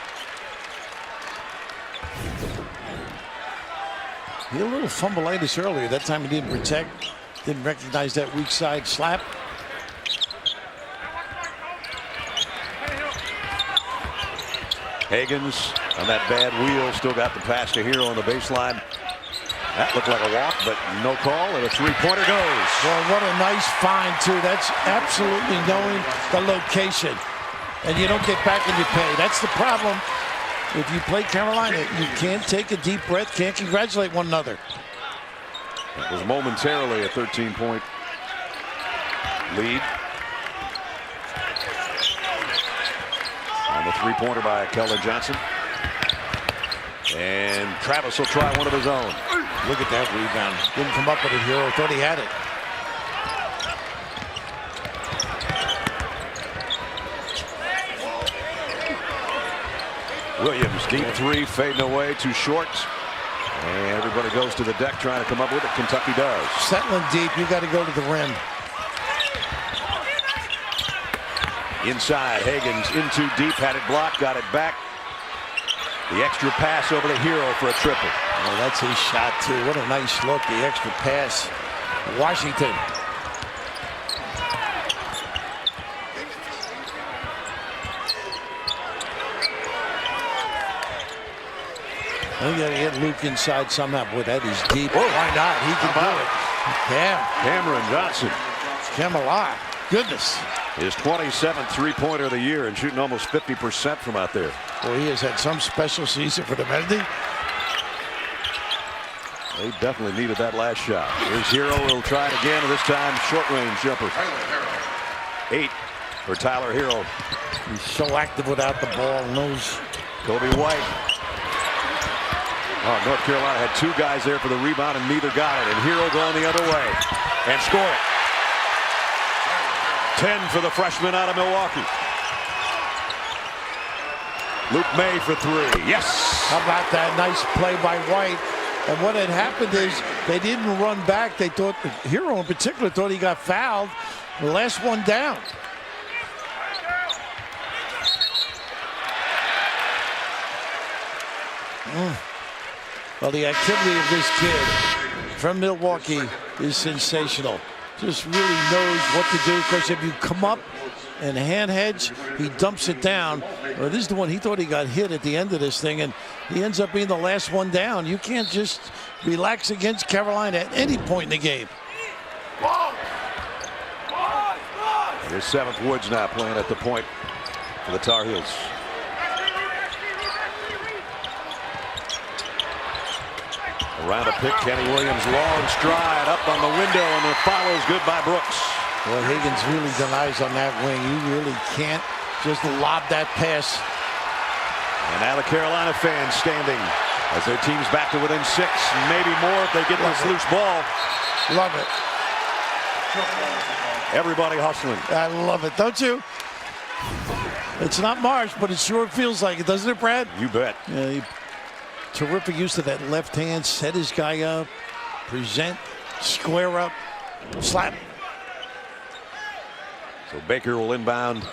[SPEAKER 3] He had a little fumbleitis earlier. That time he didn't protect, didn't recognize that weak side slap.
[SPEAKER 2] Higgins on that bad wheel, still got the pass to Hero on the baseline. That looked like a walk, but no call, and a three-pointer goes.
[SPEAKER 3] Well, what a nice find, too. That's absolutely knowing the location. And you don't get back in your pay. That's the problem. If you play Carolina, you can't take a deep breath, can't congratulate one another.
[SPEAKER 2] It was momentarily a 13-point lead. On the three-pointer by Keldon Johnson. And Travis will try one of his own.
[SPEAKER 3] Look at that rebound. Didn't come up with it, Hero. Thought he had it.
[SPEAKER 2] Williams, deep three, fading away, too short. And everybody goes to the deck trying to come up with it. Kentucky does.
[SPEAKER 3] Settling deep, you got to go to the rim.
[SPEAKER 2] Inside, Higgins in too deep, had it blocked, got it back. The extra pass over to Hero for a triple.
[SPEAKER 3] Oh, that's his shot, too. What a nice look, the extra pass. Washington. We got to get Luke inside somehow. Boy, that is deep.
[SPEAKER 2] Whoa.
[SPEAKER 3] Why not? He can do it.
[SPEAKER 2] Cameron Johnson.
[SPEAKER 3] Camelot. Goodness.
[SPEAKER 2] His 27th three-pointer of the year and shooting almost 50% from out there.
[SPEAKER 3] Boy, he has had some special season for them, hasn't he?
[SPEAKER 2] They definitely needed that last shot. Here's Hero. He'll try it again, and this time short-range jumper. 8 for Tyler Hero.
[SPEAKER 3] He's so active without the ball. Knows.
[SPEAKER 2] Kobe White. Oh, North Carolina had two guys there for the rebound, and neither got it. And Hero going the other way and score it. 10 for the freshman out of Milwaukee. Luke May for three. Yes.
[SPEAKER 3] How about that nice play by White? And what had happened is they didn't run back. They thought, the Hero in particular thought he got fouled. The last one down. Well, the activity of this kid from Milwaukee is sensational. Just really knows what to do, because if you come up and hand hedge, he dumps it down. Well, this is the one he thought he got hit at the end of this thing, and he ends up being the last one down. You can't just relax against Carolina at any point in the game.
[SPEAKER 2] Here's Seventh Woods now playing at the point for the Tar Heels. Around a pick, Kenny Williams, long stride up on the window, and the foul is good by Brooks.
[SPEAKER 3] Well, Higgins really denies on that wing. You really can't just lob that pass.
[SPEAKER 2] And now the Carolina fans standing as their team's back to within 6, maybe more if they get this loose ball.
[SPEAKER 3] Love it.
[SPEAKER 2] Everybody hustling.
[SPEAKER 3] I love it, don't you? It's not Marsh, but it sure feels like it, doesn't it, Brad?
[SPEAKER 2] You bet.
[SPEAKER 3] Yeah, terrific use of that left hand. Set his guy up, present, square up, slap.
[SPEAKER 2] So Baker will inbound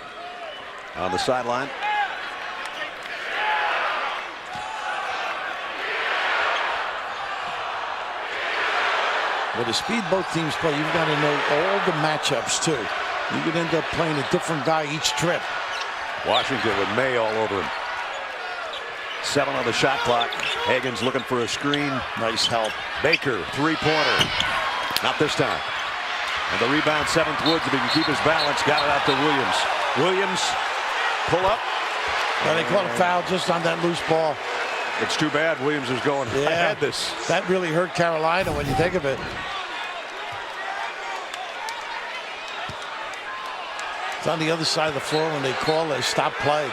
[SPEAKER 2] on the sideline.
[SPEAKER 3] With the speed both teams play, you've got to know all the matchups, too. You could end up playing a different guy each trip.
[SPEAKER 2] Washington with May all over him. 7 on the shot clock. Higgins looking for a screen.
[SPEAKER 3] Nice help.
[SPEAKER 2] Baker, three-pointer. Not this time. And the rebound, Seventh Woods, if he can keep his balance, got it out to Williams. Williams, pull up.
[SPEAKER 3] Well, they caught a foul just on that loose ball.
[SPEAKER 2] It's too bad Williams is going, I had this.
[SPEAKER 3] That really hurt Carolina when you think of it. It's on the other side of the floor when they call, they stop play.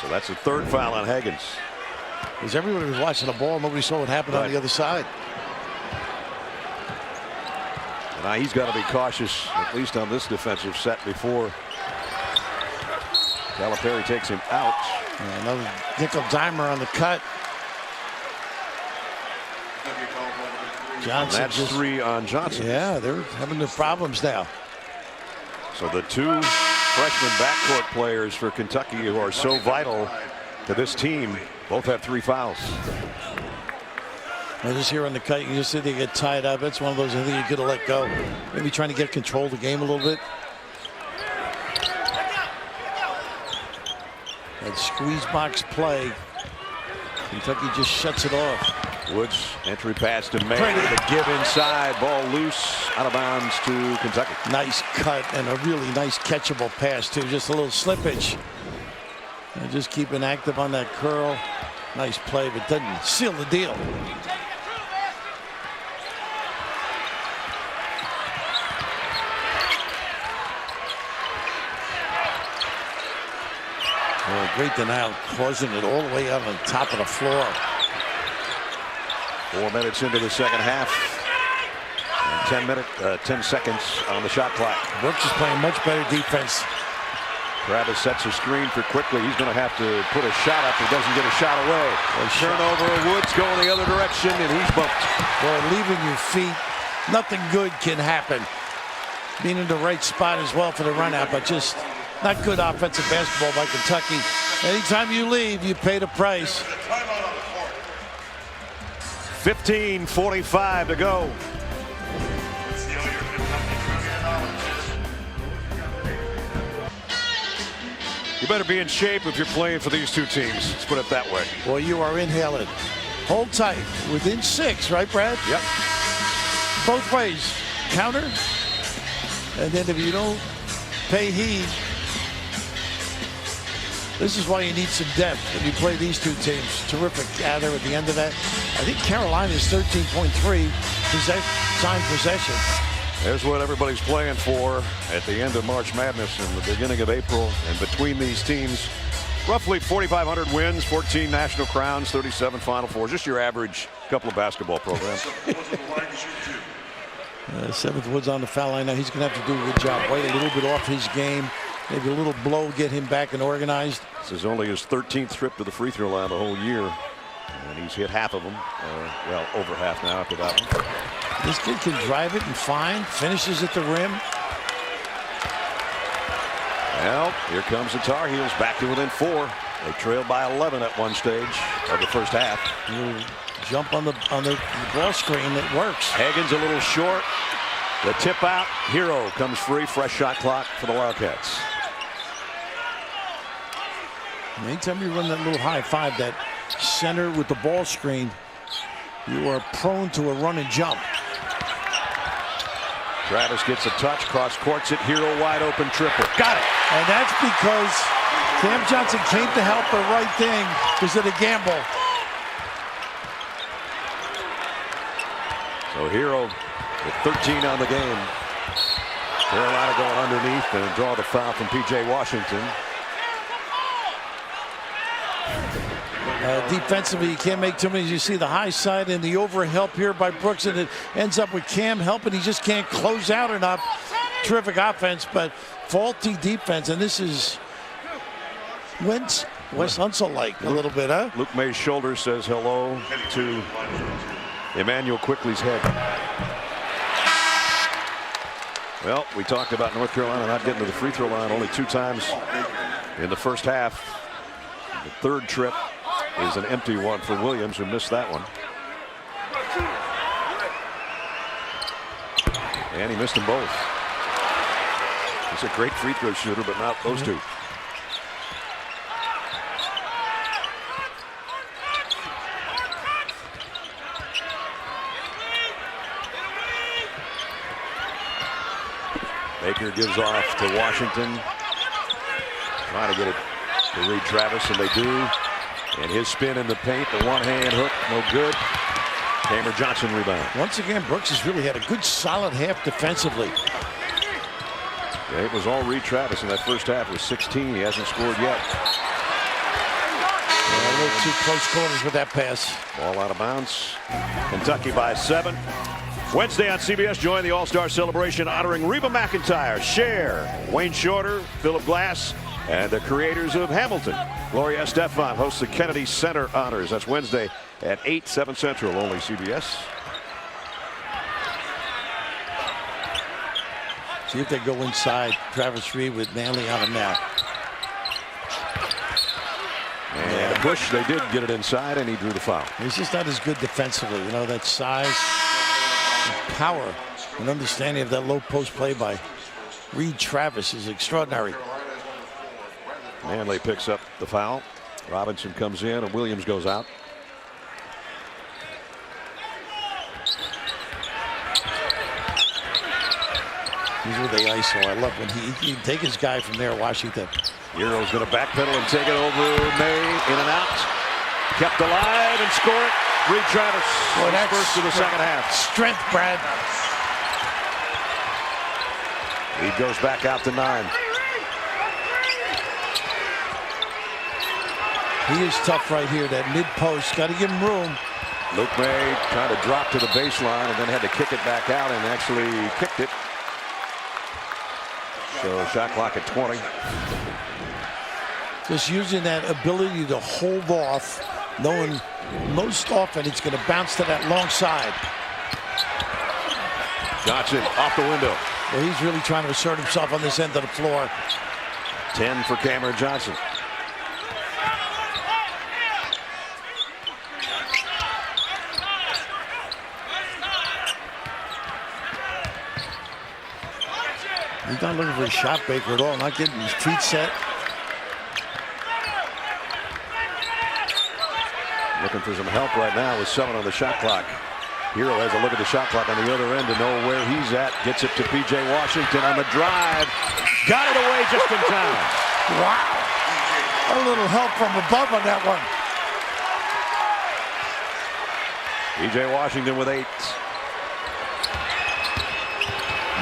[SPEAKER 2] So that's the third foul on Higgins.
[SPEAKER 3] Because everybody was watching the ball, nobody saw what happened on the other side.
[SPEAKER 2] Now he's got to be cautious, at least on this defensive set, before Calipari takes him out.
[SPEAKER 3] Another nickel dimer on the cut. Johnson.
[SPEAKER 2] And that's 3 on Johnson.
[SPEAKER 3] Yeah, they're having their problems now.
[SPEAKER 2] So the 2 freshman backcourt players for Kentucky who are so vital to this team both have 3 fouls.
[SPEAKER 3] I just here on the cut, you just see they get tied up. That's one of those I think you could have let go. Maybe trying to get control of the game a little bit. That squeeze box play. Kentucky just shuts it off.
[SPEAKER 2] Woods, entry pass to May. The give inside, ball loose, out of bounds to Kentucky.
[SPEAKER 3] Nice cut and a really nice catchable pass too. Just a little slippage. And just keeping active on that curl. Nice play, but doesn't seal the deal. Oh, great denial, causing it all the way out on top of the floor.
[SPEAKER 2] 4 minutes into the second half. And 10 seconds on the shot clock.
[SPEAKER 3] Brooks is playing much better defense.
[SPEAKER 2] Travis sets a screen for Quickly. He's going to have to put a shot up. He doesn't get a shot away. Turnover. Woods going the other direction, and he's bumped.
[SPEAKER 3] Boy, leaving your feet, nothing good can happen. Being in the right spot as well for the run out, but just not good offensive basketball by Kentucky. Anytime you leave, you pay the price.
[SPEAKER 2] 15:45 to go. You better be in shape if you're playing for these two teams. Let's put it that way.
[SPEAKER 3] Well, you are inhaling. Hold tight. Within 6, right, Brad?
[SPEAKER 2] Yep.
[SPEAKER 3] Both ways. Counter. And then if you don't pay heed, This is why you need some depth when you play these two teams. Terrific gather at the end of that. I think Carolina's 13.3 time possession.
[SPEAKER 2] There's what everybody's playing for at the end of March Madness and the beginning of April. And between these teams, roughly 4,500 wins, 14 national crowns, 37 Final Fours. Just your average couple of basketball programs.
[SPEAKER 3] Seventh Woods on the foul line now. He's going to have to do a good job. White a little bit off his game. Maybe a little blow, get him back and organized.
[SPEAKER 2] This is only his 13th trip to the free throw line the whole year. And he's hit half of them. Well, over half now after that one.
[SPEAKER 3] This kid can drive it and find. Finishes at the rim.
[SPEAKER 2] Well, here comes the Tar Heels back to within 4. They trailed by 11 at one stage of the first half.
[SPEAKER 3] Jump on the ball screen. It works.
[SPEAKER 2] Hagen's a little short. The tip out. Hero comes free. Fresh shot clock for the Wildcats.
[SPEAKER 3] Anytime you run that little high five, that center with the ball screen, you are prone to a run and jump.
[SPEAKER 2] Travis gets a touch, cross courts it. Hero wide open triple. Got it.
[SPEAKER 3] And that's because Cam Johnson came to help the right thing because of the gamble.
[SPEAKER 2] So Hero with 13 on the game. Carolina going underneath and draw the foul from P.J. Washington.
[SPEAKER 3] Defensively, you can't make too many. You see the high side and the over help here by Brooks, and it ends up with Cam helping. He just can't close out enough. Terrific offense, but faulty defense. And this is Wes Unseld-like a little bit, huh?
[SPEAKER 2] Luke May's shoulder says hello to Emmanuel Quickley's head. Well, we talked about North Carolina not getting to the free throw line only 2 times in the first half. The third trip is an empty one for Williams, who missed that one. And he missed them both. He's a great free throw shooter, but not those two. Baker gives off to Washington. Trying to get it to Reed Travis, and they do. And his spin in the paint, the one-hand hook, no good. Cameron Johnson rebound.
[SPEAKER 3] Once again, Brooks has really had a good solid half defensively.
[SPEAKER 2] Yeah, it was all Reed Travis in that first half with 16. He hasn't scored yet.
[SPEAKER 3] A little too close quarters with that pass.
[SPEAKER 2] Ball out of bounds. Kentucky by 7. Wednesday on CBS, join the All-Star celebration honoring Reba McEntire, Cher, Wayne Shorter, Philip Glass, and the creators of Hamilton. Gloria Estefan hosts the Kennedy Center Honors. That's Wednesday at 8, 7 Central, only CBS.
[SPEAKER 3] See if they go inside. Travis Reed with Manley on him now.
[SPEAKER 2] And a push, they did get it inside, and he drew the foul.
[SPEAKER 3] He's just not as good defensively. You know, that size, and power, and understanding of that low post play by Reed Travis is extraordinary.
[SPEAKER 2] Manley picks up the foul. Robinson comes in, and Williams goes out.
[SPEAKER 3] He's with the ISO. I love when he can take his guy from there, Washington.
[SPEAKER 2] Hero's going to backpedal and take it over May, in and out. Kept alive and score it. Reed Travis, first of the second half.
[SPEAKER 3] Strength, Brad.
[SPEAKER 2] He goes back out to 9.
[SPEAKER 3] He is tough right here, that mid-post. Got to give him room.
[SPEAKER 2] Luke May trying to drop to the baseline and then had to kick it back out and actually kicked it. So shot clock at 20.
[SPEAKER 3] Just using that ability to hold off, knowing most often it's going to bounce to that long side.
[SPEAKER 2] Johnson off the window.
[SPEAKER 3] Well, he's really trying to assert himself on this end of the floor.
[SPEAKER 2] 10 for Cameron Johnson.
[SPEAKER 3] He's not looking for a shot Baker at all, not getting his feet set.
[SPEAKER 2] Looking for some help right now with 7 on the shot clock. Hero has a look at the shot clock on the other end to know where he's at. Gets it to P.J. Washington on the drive. Got it away just in time.
[SPEAKER 3] Wow. A little help from above on that one.
[SPEAKER 2] E.J. Washington with 8.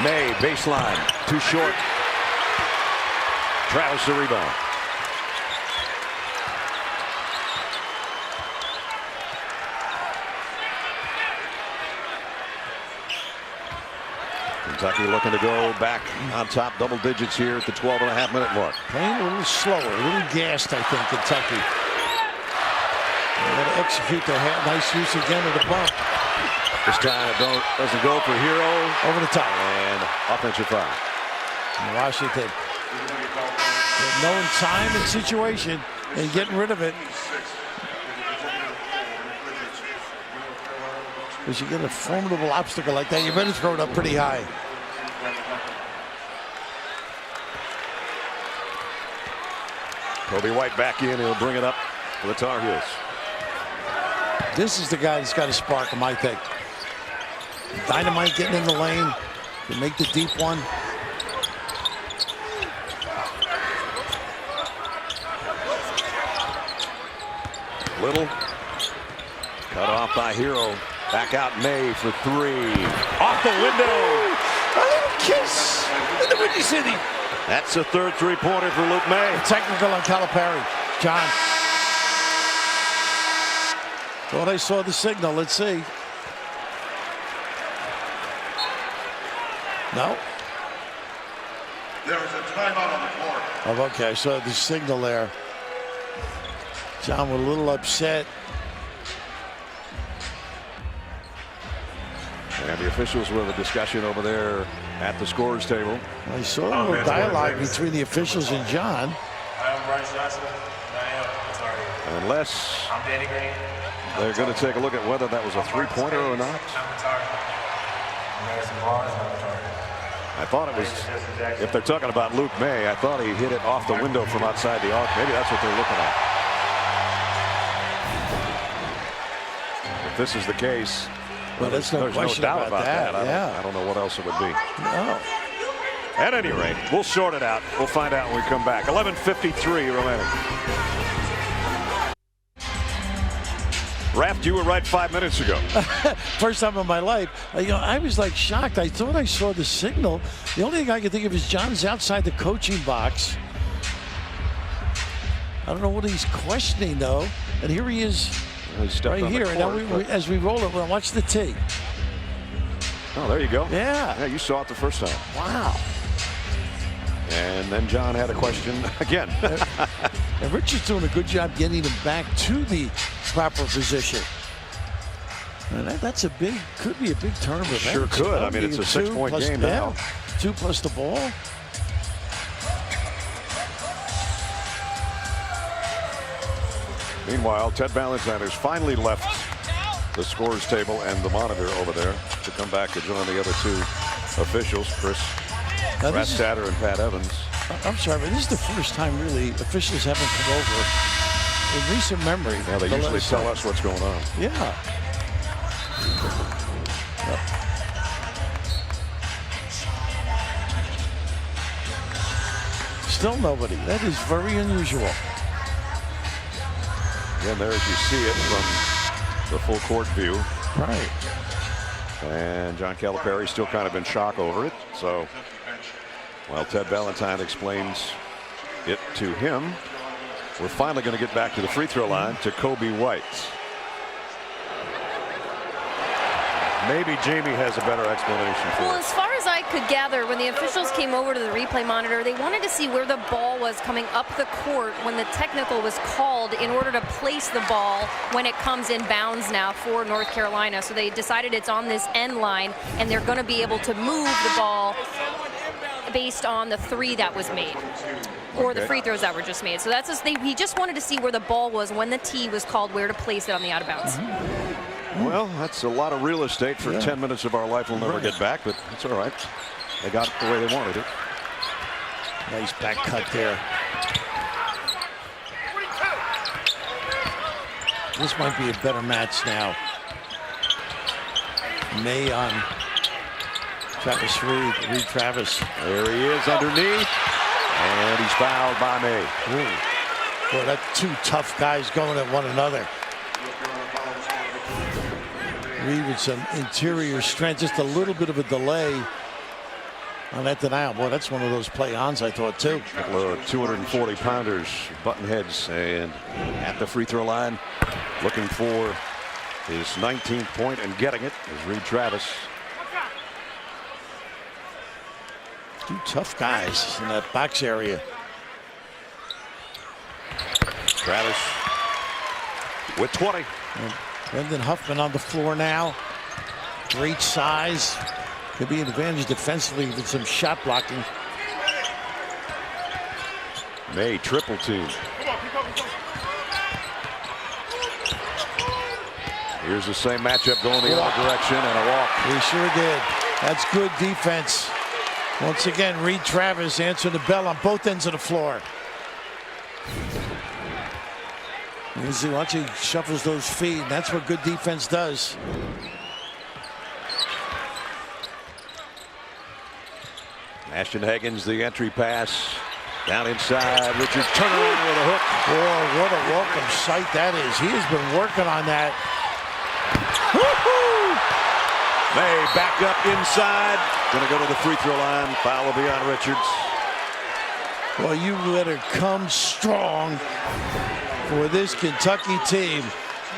[SPEAKER 2] May, baseline, too short. Travis the rebound. Kentucky looking to go back on top, double digits here at the 12.5-minute mark.
[SPEAKER 3] Playing a little slower, a little gassed, I think, Kentucky. They're going to execute their nice use again of the bump.
[SPEAKER 2] This time it doesn't go for Hero.
[SPEAKER 3] Over the top.
[SPEAKER 2] And offensive foul.
[SPEAKER 3] And Washington, knowing time and situation and getting rid of it. Because you get a formidable obstacle like that, you better throw it up pretty high.
[SPEAKER 2] Kobe White back in. He'll bring it up for the Tar Heels.
[SPEAKER 3] This is the guy that's got to spark him, I think. Dynamite getting in the lane to make the deep one.
[SPEAKER 2] Little cut off by Hero. Back out May for 3. Off the window.
[SPEAKER 3] A little kiss in the Windy City.
[SPEAKER 2] That's a third three-pointer for Luke May.
[SPEAKER 3] Technical on Calipari. John. Thought I saw the signal. Let's see. No.
[SPEAKER 6] There is a timeout on the court.
[SPEAKER 3] Oh, okay. I saw the signal there. John was a little upset.
[SPEAKER 2] And the officials were in the discussion over there at the scorers table.
[SPEAKER 3] I saw a little dialogue between the officials and John.
[SPEAKER 7] I'm Bryce Johnson. I'm
[SPEAKER 2] Unless
[SPEAKER 7] Danny Green.
[SPEAKER 2] they're going to take a look at whether that was a three-pointer or not. I thought it was, if they're talking about Luke May, I thought he hit it off the window from outside the arc. Maybe that's what they're looking at. If this is the case,
[SPEAKER 3] well, there's no
[SPEAKER 2] doubt about that.
[SPEAKER 3] Yeah.
[SPEAKER 2] I don't know what else it would be.
[SPEAKER 3] No.
[SPEAKER 2] At any rate, we'll sort it out. We'll find out when we come back. 11:53 remaining. Raft, you were right 5 minutes ago.
[SPEAKER 3] First time in my life. I was like shocked. I thought I saw the signal. The only thing I could think of is John's outside the coaching box. I don't know what he's questioning, though. And here he is right here. And now as we roll it, we'll watch the tee.
[SPEAKER 2] Oh, there you go.
[SPEAKER 3] Yeah.
[SPEAKER 2] Yeah, you saw it the first time.
[SPEAKER 3] Wow.
[SPEAKER 2] And then John had a question again.
[SPEAKER 3] And Richard's doing a good job getting him back to the proper position. And that's could be a big tournament.
[SPEAKER 2] Sure could. I mean, it's a 6-point game now.
[SPEAKER 3] 2 plus the ball.
[SPEAKER 2] Meanwhile, Ted Valentine has finally left the scorers table and the monitor over there to come back to join the other two officials, Chris Rastatter and Pat Evans.
[SPEAKER 3] I'm sorry, but this is the first time really officials haven't come over in recent memory.
[SPEAKER 2] Yeah, they usually tell us what's going on.
[SPEAKER 3] Yeah. Still nobody. That is very unusual.
[SPEAKER 2] Again, there as you see it from the full court view.
[SPEAKER 3] Right.
[SPEAKER 2] And John Calipari still kind of in shock over it. So while Ted Valentine explains it to him, we're finally going to get back to the free throw line to Kobe White. Maybe Jamie has a better explanation for
[SPEAKER 4] Well,
[SPEAKER 2] it.
[SPEAKER 4] as far as I could gather, when the officials came over to the replay monitor, they wanted to see where the ball was coming up the court when the technical was called in order to place the ball when it comes in bounds now for North Carolina. So they decided it's on this end line, and they're going to be able to move the ball based on the 3 that was made. Or the free throws that were just made. So that's just, he just wanted to see where the ball was when the tee was called, where to place it on the out of bounds.
[SPEAKER 2] Well, that's a lot of real estate for 10 minutes of our life we'll never get back, but it's all right. They got it the way they wanted it.
[SPEAKER 3] Nice back cut there. This might be a better match now. May on Travis Reed. Travis.
[SPEAKER 2] There he is underneath, and he's fouled by May.
[SPEAKER 3] Ooh. Boy, that's two tough guys going at one another. Reed with some interior strength, just a little bit of a delay on that denial. Boy, that's one of those play-ons I thought too.
[SPEAKER 2] 240 pounders, button heads, and at the free throw line, looking for his 19th point and getting it is Reed Travis.
[SPEAKER 3] Two tough guys in that box area.
[SPEAKER 2] Travis with 20.
[SPEAKER 3] And Brendan Huffman on the floor now. Great size. Could be an advantage defensively with some shot blocking.
[SPEAKER 2] May triple team. Here's the same matchup going the other direction and a walk.
[SPEAKER 3] We sure did. That's good defense. Once again, Reed Travis answering the bell on both ends of the floor. You see, watch, he shuffles those feet, and that's what good defense does.
[SPEAKER 2] Ashton Higgins, the entry pass. Down inside, Richards turn around with a hook.
[SPEAKER 3] Oh, what a welcome sight that is. He has been working on that.
[SPEAKER 2] May back up inside. Gonna go to the free throw line. Foul will be on Richards.
[SPEAKER 3] Well, you better come strong for this Kentucky team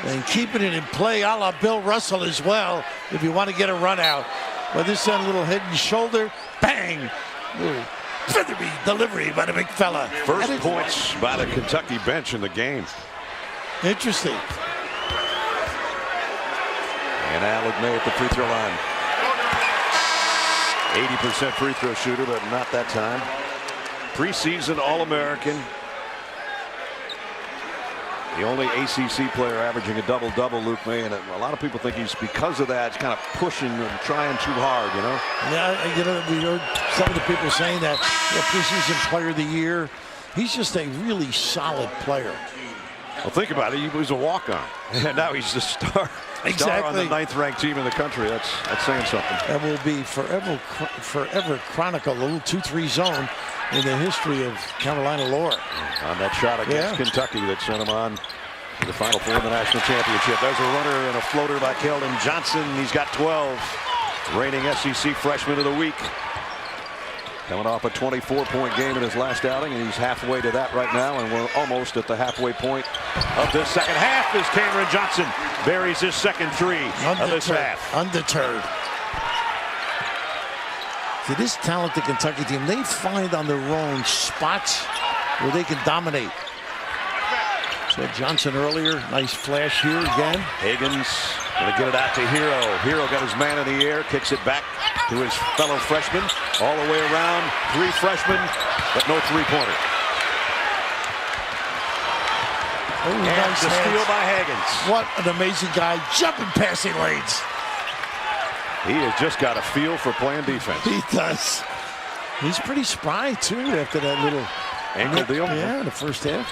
[SPEAKER 3] and keeping it in play a la Bill Russell as well if you want to get a run out. But this sent a little head and shoulder. Bang! Little feathery delivery by the big fella.
[SPEAKER 2] First points by the Kentucky bench in the game.
[SPEAKER 3] Interesting.
[SPEAKER 2] And Alec May at the free throw line. 80% free throw shooter, but not that time. Preseason All-American. The only ACC player averaging a double-double, Luke May, and a lot of people think he's, because of that, kind of pushing and trying too hard, you know?
[SPEAKER 3] Yeah, you know, we heard some of the people saying that, preseason player of the year. He's just a really solid player.
[SPEAKER 2] Well, think about it. He was a walk-on, and now he's the star.
[SPEAKER 3] Exactly.
[SPEAKER 2] Star on the 9th-ranked team in the country. That's saying something.
[SPEAKER 3] That will be forever chronicled, a little 2-3 zone in the history of Carolina lore.
[SPEAKER 2] On that shot against Kentucky that sent him on to the Final Four in the national championship. There's a runner and a floater by Keldon Johnson. He's got 12. Reigning SEC Freshman of the Week. Coming off a 24-point game in his last outing, and he's halfway to that right now, and we're almost at the halfway point of this second half as Cameron Johnson buries his second three of this half.
[SPEAKER 3] Undeterred. See, this talented Kentucky team, they find on their own spots where they can dominate. So Johnson earlier, nice flash here again.
[SPEAKER 2] Higgins gonna get it out to Hero. Hero got his man in the air, kicks it back to his fellow freshman. All the way around, 3 freshmen, but no three-pointer.
[SPEAKER 3] Oh,
[SPEAKER 2] and
[SPEAKER 3] nice
[SPEAKER 2] the steal by Higgins.
[SPEAKER 3] What an amazing guy, jumping passing lanes.
[SPEAKER 2] He has just got a feel for playing defense.
[SPEAKER 3] He does. He's pretty spry, too, after that little
[SPEAKER 2] ankle deal.
[SPEAKER 3] Yeah, in the first half.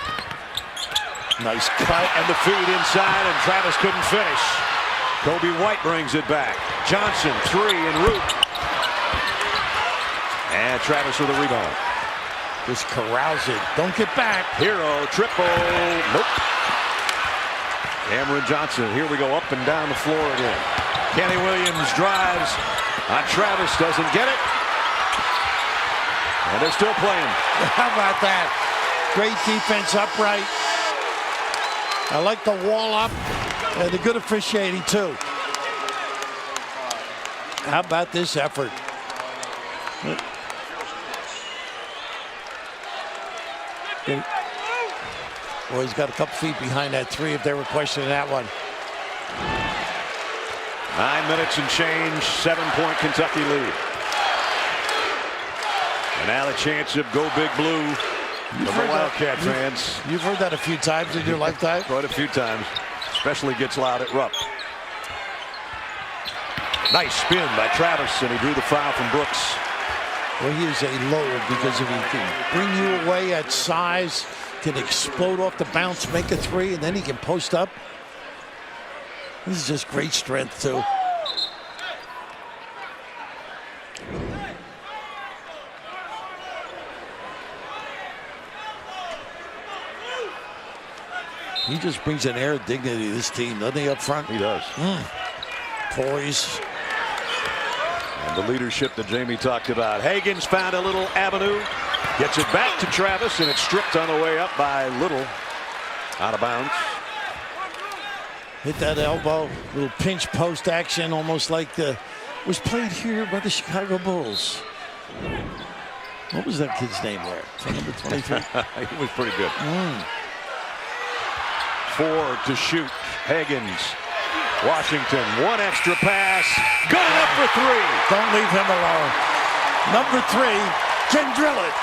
[SPEAKER 2] Nice cut and the feed inside, and Travis couldn't finish. Kobe White brings it back. Johnson, 3 en route. And Travis with a rebound.
[SPEAKER 3] Just corrals it. Don't get back.
[SPEAKER 2] Hero, triple. Nope. Cameron Johnson. Here we go up and down the floor again. Kenny Williams drives on Travis. Doesn't get it. And they're still playing.
[SPEAKER 3] How about that? Great defense upright. I like the wall up and the good officiating, too. How about this effort? Well, he's got a couple feet behind that 3 if they were questioning that one.
[SPEAKER 2] 9 minutes and change, 7-point Kentucky lead. And now the chance of go big blue for the Wildcat fans.
[SPEAKER 3] You've heard that a few times in your lifetime?
[SPEAKER 2] Quite a few times, especially gets loud at Rupp. Nice spin by Travis, and he drew the foul from Brooks.
[SPEAKER 3] Well, he is a load because if he can bring you away at size, can explode off the bounce, make a 3, and then he can post up. This is just great strength, too. He just brings an air of dignity to this team, doesn't he, up front?
[SPEAKER 2] He does.
[SPEAKER 3] Poise.
[SPEAKER 2] And the leadership that Jamie talked about. Hagen's found a little avenue. Gets it back to Travis, and it's stripped on the way up by Little. Out of bounds.
[SPEAKER 3] Hit that elbow. Little pinch post action, almost like the was played here by the Chicago Bulls. What was that kid's name there? Number 23.
[SPEAKER 2] He was pretty good. 4 to shoot. Hagens. Washington. 1 extra pass. Good enough for 3.
[SPEAKER 3] Don't leave him alone. Number 3 can drill it.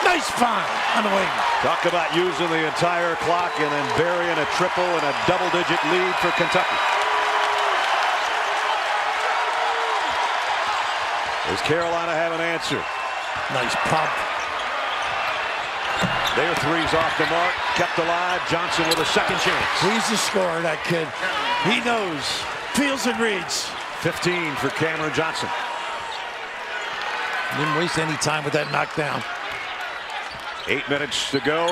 [SPEAKER 3] Nice find on the wing.
[SPEAKER 2] Talk about using the entire clock and then burying a triple and a double-digit lead for Kentucky. Does Carolina have an answer?
[SPEAKER 3] Nice pump.
[SPEAKER 2] Their 3's off the mark. Kept alive. Johnson with a second chance.
[SPEAKER 3] He's the scorer, that kid. He knows. Feels and reads.
[SPEAKER 2] 15 for Cameron Johnson.
[SPEAKER 3] Didn't waste any time with that knockdown.
[SPEAKER 2] 8 minutes to go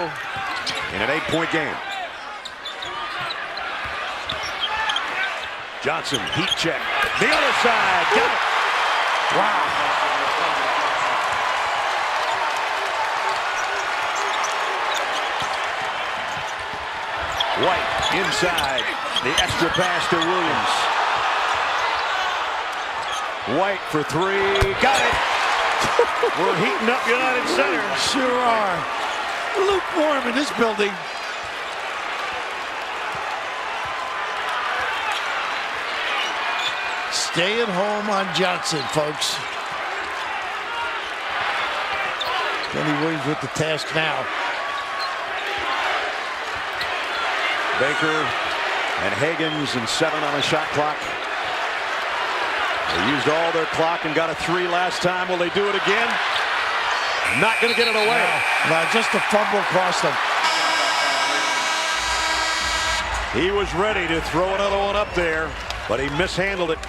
[SPEAKER 2] in an 8-point game. Johnson, heat check. The other side. Got it.
[SPEAKER 3] Wow.
[SPEAKER 2] White inside. The extra pass to Williams. White for 3. Got it. We're heating up United Center.
[SPEAKER 3] Sure are. Lukewarm in this building. Stay at home on Johnson, folks. Kenny Williams with the task now.
[SPEAKER 2] Baker and Hagens and 7 on the shot clock. They used all their clock and got a 3 last time. Will they do it again? Not going to get it away.
[SPEAKER 3] No, just a fumble cost them.
[SPEAKER 2] He was ready to throw another one up there, but he mishandled it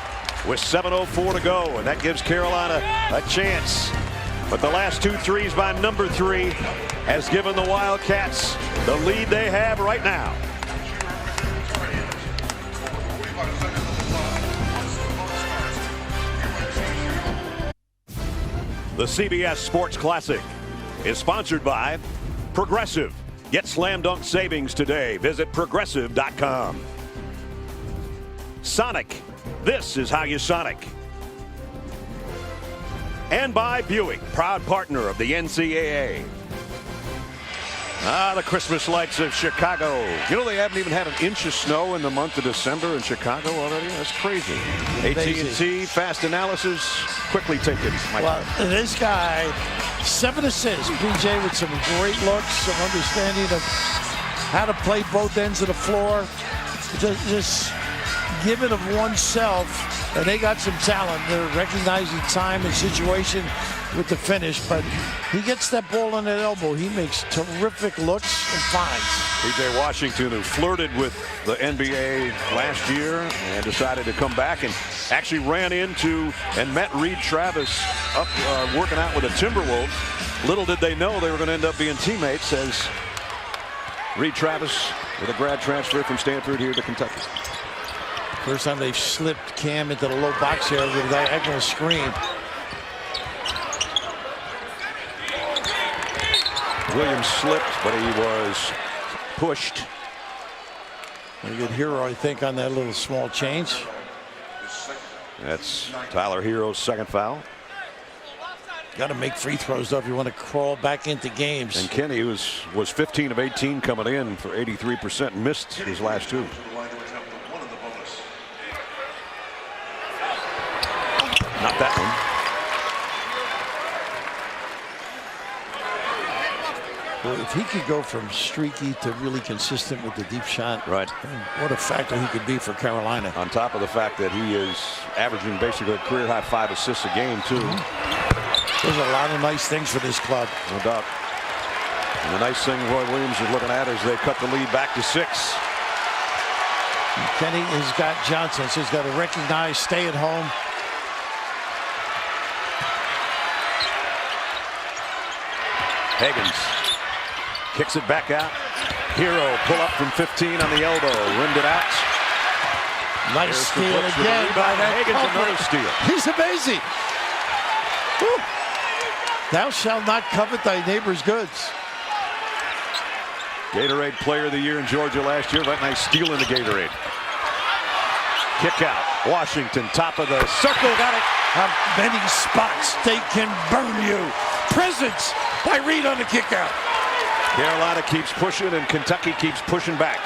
[SPEAKER 2] with 7:04 to go, and that gives Carolina a chance. But the last 2 threes by number 3 has given the Wildcats the lead they have right now. The CBS Sports Classic is sponsored by Progressive. Get slam dunk savings today. Visit progressive.com. Sonic. This is how you Sonic. And by Buick, proud partner of the NCAA. The Christmas lights of Chicago. You know, they haven't even had an inch of snow in the month of December in Chicago already. That's crazy. AT&T, fast analysis, quickly take it.
[SPEAKER 3] Well, this guy, 7 assists. PJ with some great looks, some understanding of how to play both ends of the floor. Just giving of oneself, and they got some talent. They're recognizing time and situation with the finish, but he gets that ball on that elbow. He makes terrific looks and finds.
[SPEAKER 2] PJ Washington, who flirted with the NBA last year and decided to come back and actually ran into and met Reed Travis up working out with the Timberwolves. Little did they know they were going to end up being teammates, as Reed Travis with a grad transfer from Stanford here to Kentucky.
[SPEAKER 3] First time they've slipped Cam into the low box area with a diagonal screen.
[SPEAKER 2] Williams slipped, but he was pushed.
[SPEAKER 3] A good hero, I think, on that little small change.
[SPEAKER 2] That's Tyler Hero's second foul.
[SPEAKER 3] Got to make free throws, though, if you want to crawl back into games.
[SPEAKER 2] And Kenny was 15 of 18 coming in for 83%, missed his last 2. Not that one.
[SPEAKER 3] Well, if he could go from streaky to really consistent with the deep shot,
[SPEAKER 2] right?
[SPEAKER 3] What a factor he could be for Carolina.
[SPEAKER 2] On top of the fact that he is averaging basically a career high 5 assists a game too.
[SPEAKER 3] There's a lot of nice things for this club,
[SPEAKER 2] no doubt. And the nice thing Roy Williams is looking at is they cut the lead back to 6.
[SPEAKER 3] And Kenny has got Johnson, so he's got to recognize, stay at home.
[SPEAKER 2] Hagens kicks it back out. Hero pull up from 15 on the elbow, rimmed it out.
[SPEAKER 3] Nice steal again by that
[SPEAKER 2] Hagen's another
[SPEAKER 3] culprit.
[SPEAKER 2] steal.
[SPEAKER 3] He's amazing. Woo. Thou shalt not covet thy neighbor's goods.
[SPEAKER 2] Gatorade Player of the Year in Georgia last year. That nice steal in the Gatorade. Kick out. Washington, top of the circle. Got it.
[SPEAKER 3] How many spots they can burn you. Presence by Reed on the kick out.
[SPEAKER 2] Carolina keeps pushing and Kentucky keeps pushing back.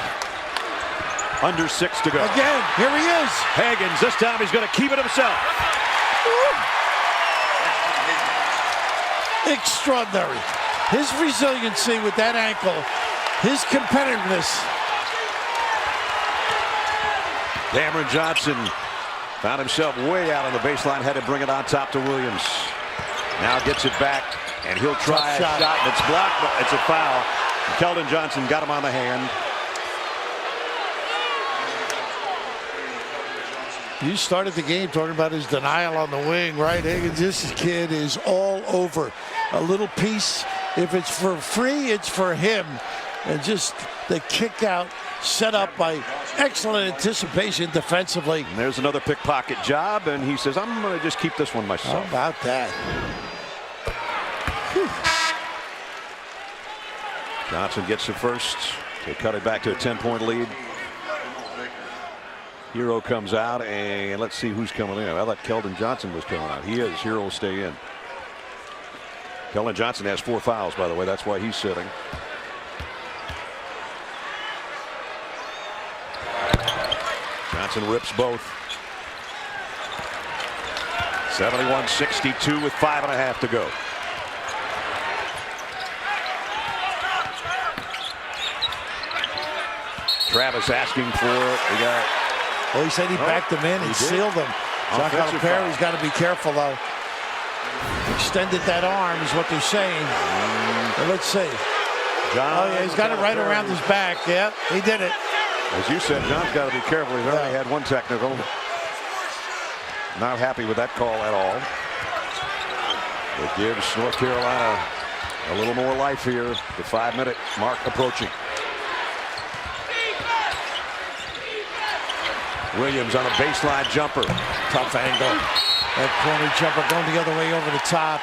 [SPEAKER 2] Under 6 to go.
[SPEAKER 3] Again, here he is.
[SPEAKER 2] Hagens, this time he's going to keep it himself.
[SPEAKER 3] Extraordinary. His resiliency with that ankle, his competitiveness.
[SPEAKER 2] Cameron Johnson found himself way out on the baseline, had to bring it on top to Williams. Now gets it back, and he'll try a shot. It's blocked, but it's a foul. Keldon Johnson got him on the hand.
[SPEAKER 3] You started the game talking about his denial on the wing, right? Hagens, this kid is all over. A little piece, if it's for free, it's for him. And just the kick out set up by excellent anticipation defensively.
[SPEAKER 2] And there's another pickpocket job, and he says, I'm going to just keep this one myself.
[SPEAKER 3] How about that? Whew.
[SPEAKER 2] Johnson gets the first to cut it back to a 10-point lead. Hero comes out, and let's see who's coming in. I thought Keldon Johnson was coming out. He is. Hero will stay in. Keldon Johnson has 4 fouls, by the way. That's why he's sitting. Johnson rips both. 71-62 with 5.5 to go. Travis asking for it. We got.
[SPEAKER 3] Well, he said he backed him in and sealed him. John Calipari's got to be careful, though. Extended that arm is what they're saying. But let's see.
[SPEAKER 2] John,
[SPEAKER 3] oh, yeah, he's got it right around his back. Yeah, he did it.
[SPEAKER 2] As you said, John's got to be careful. He's already had one technical. Not happy with that call at all. It gives North Carolina a little more life here. The 5-minute mark approaching. Williams on a baseline jumper.
[SPEAKER 3] Tough angle. That corner jumper going the other way over the top.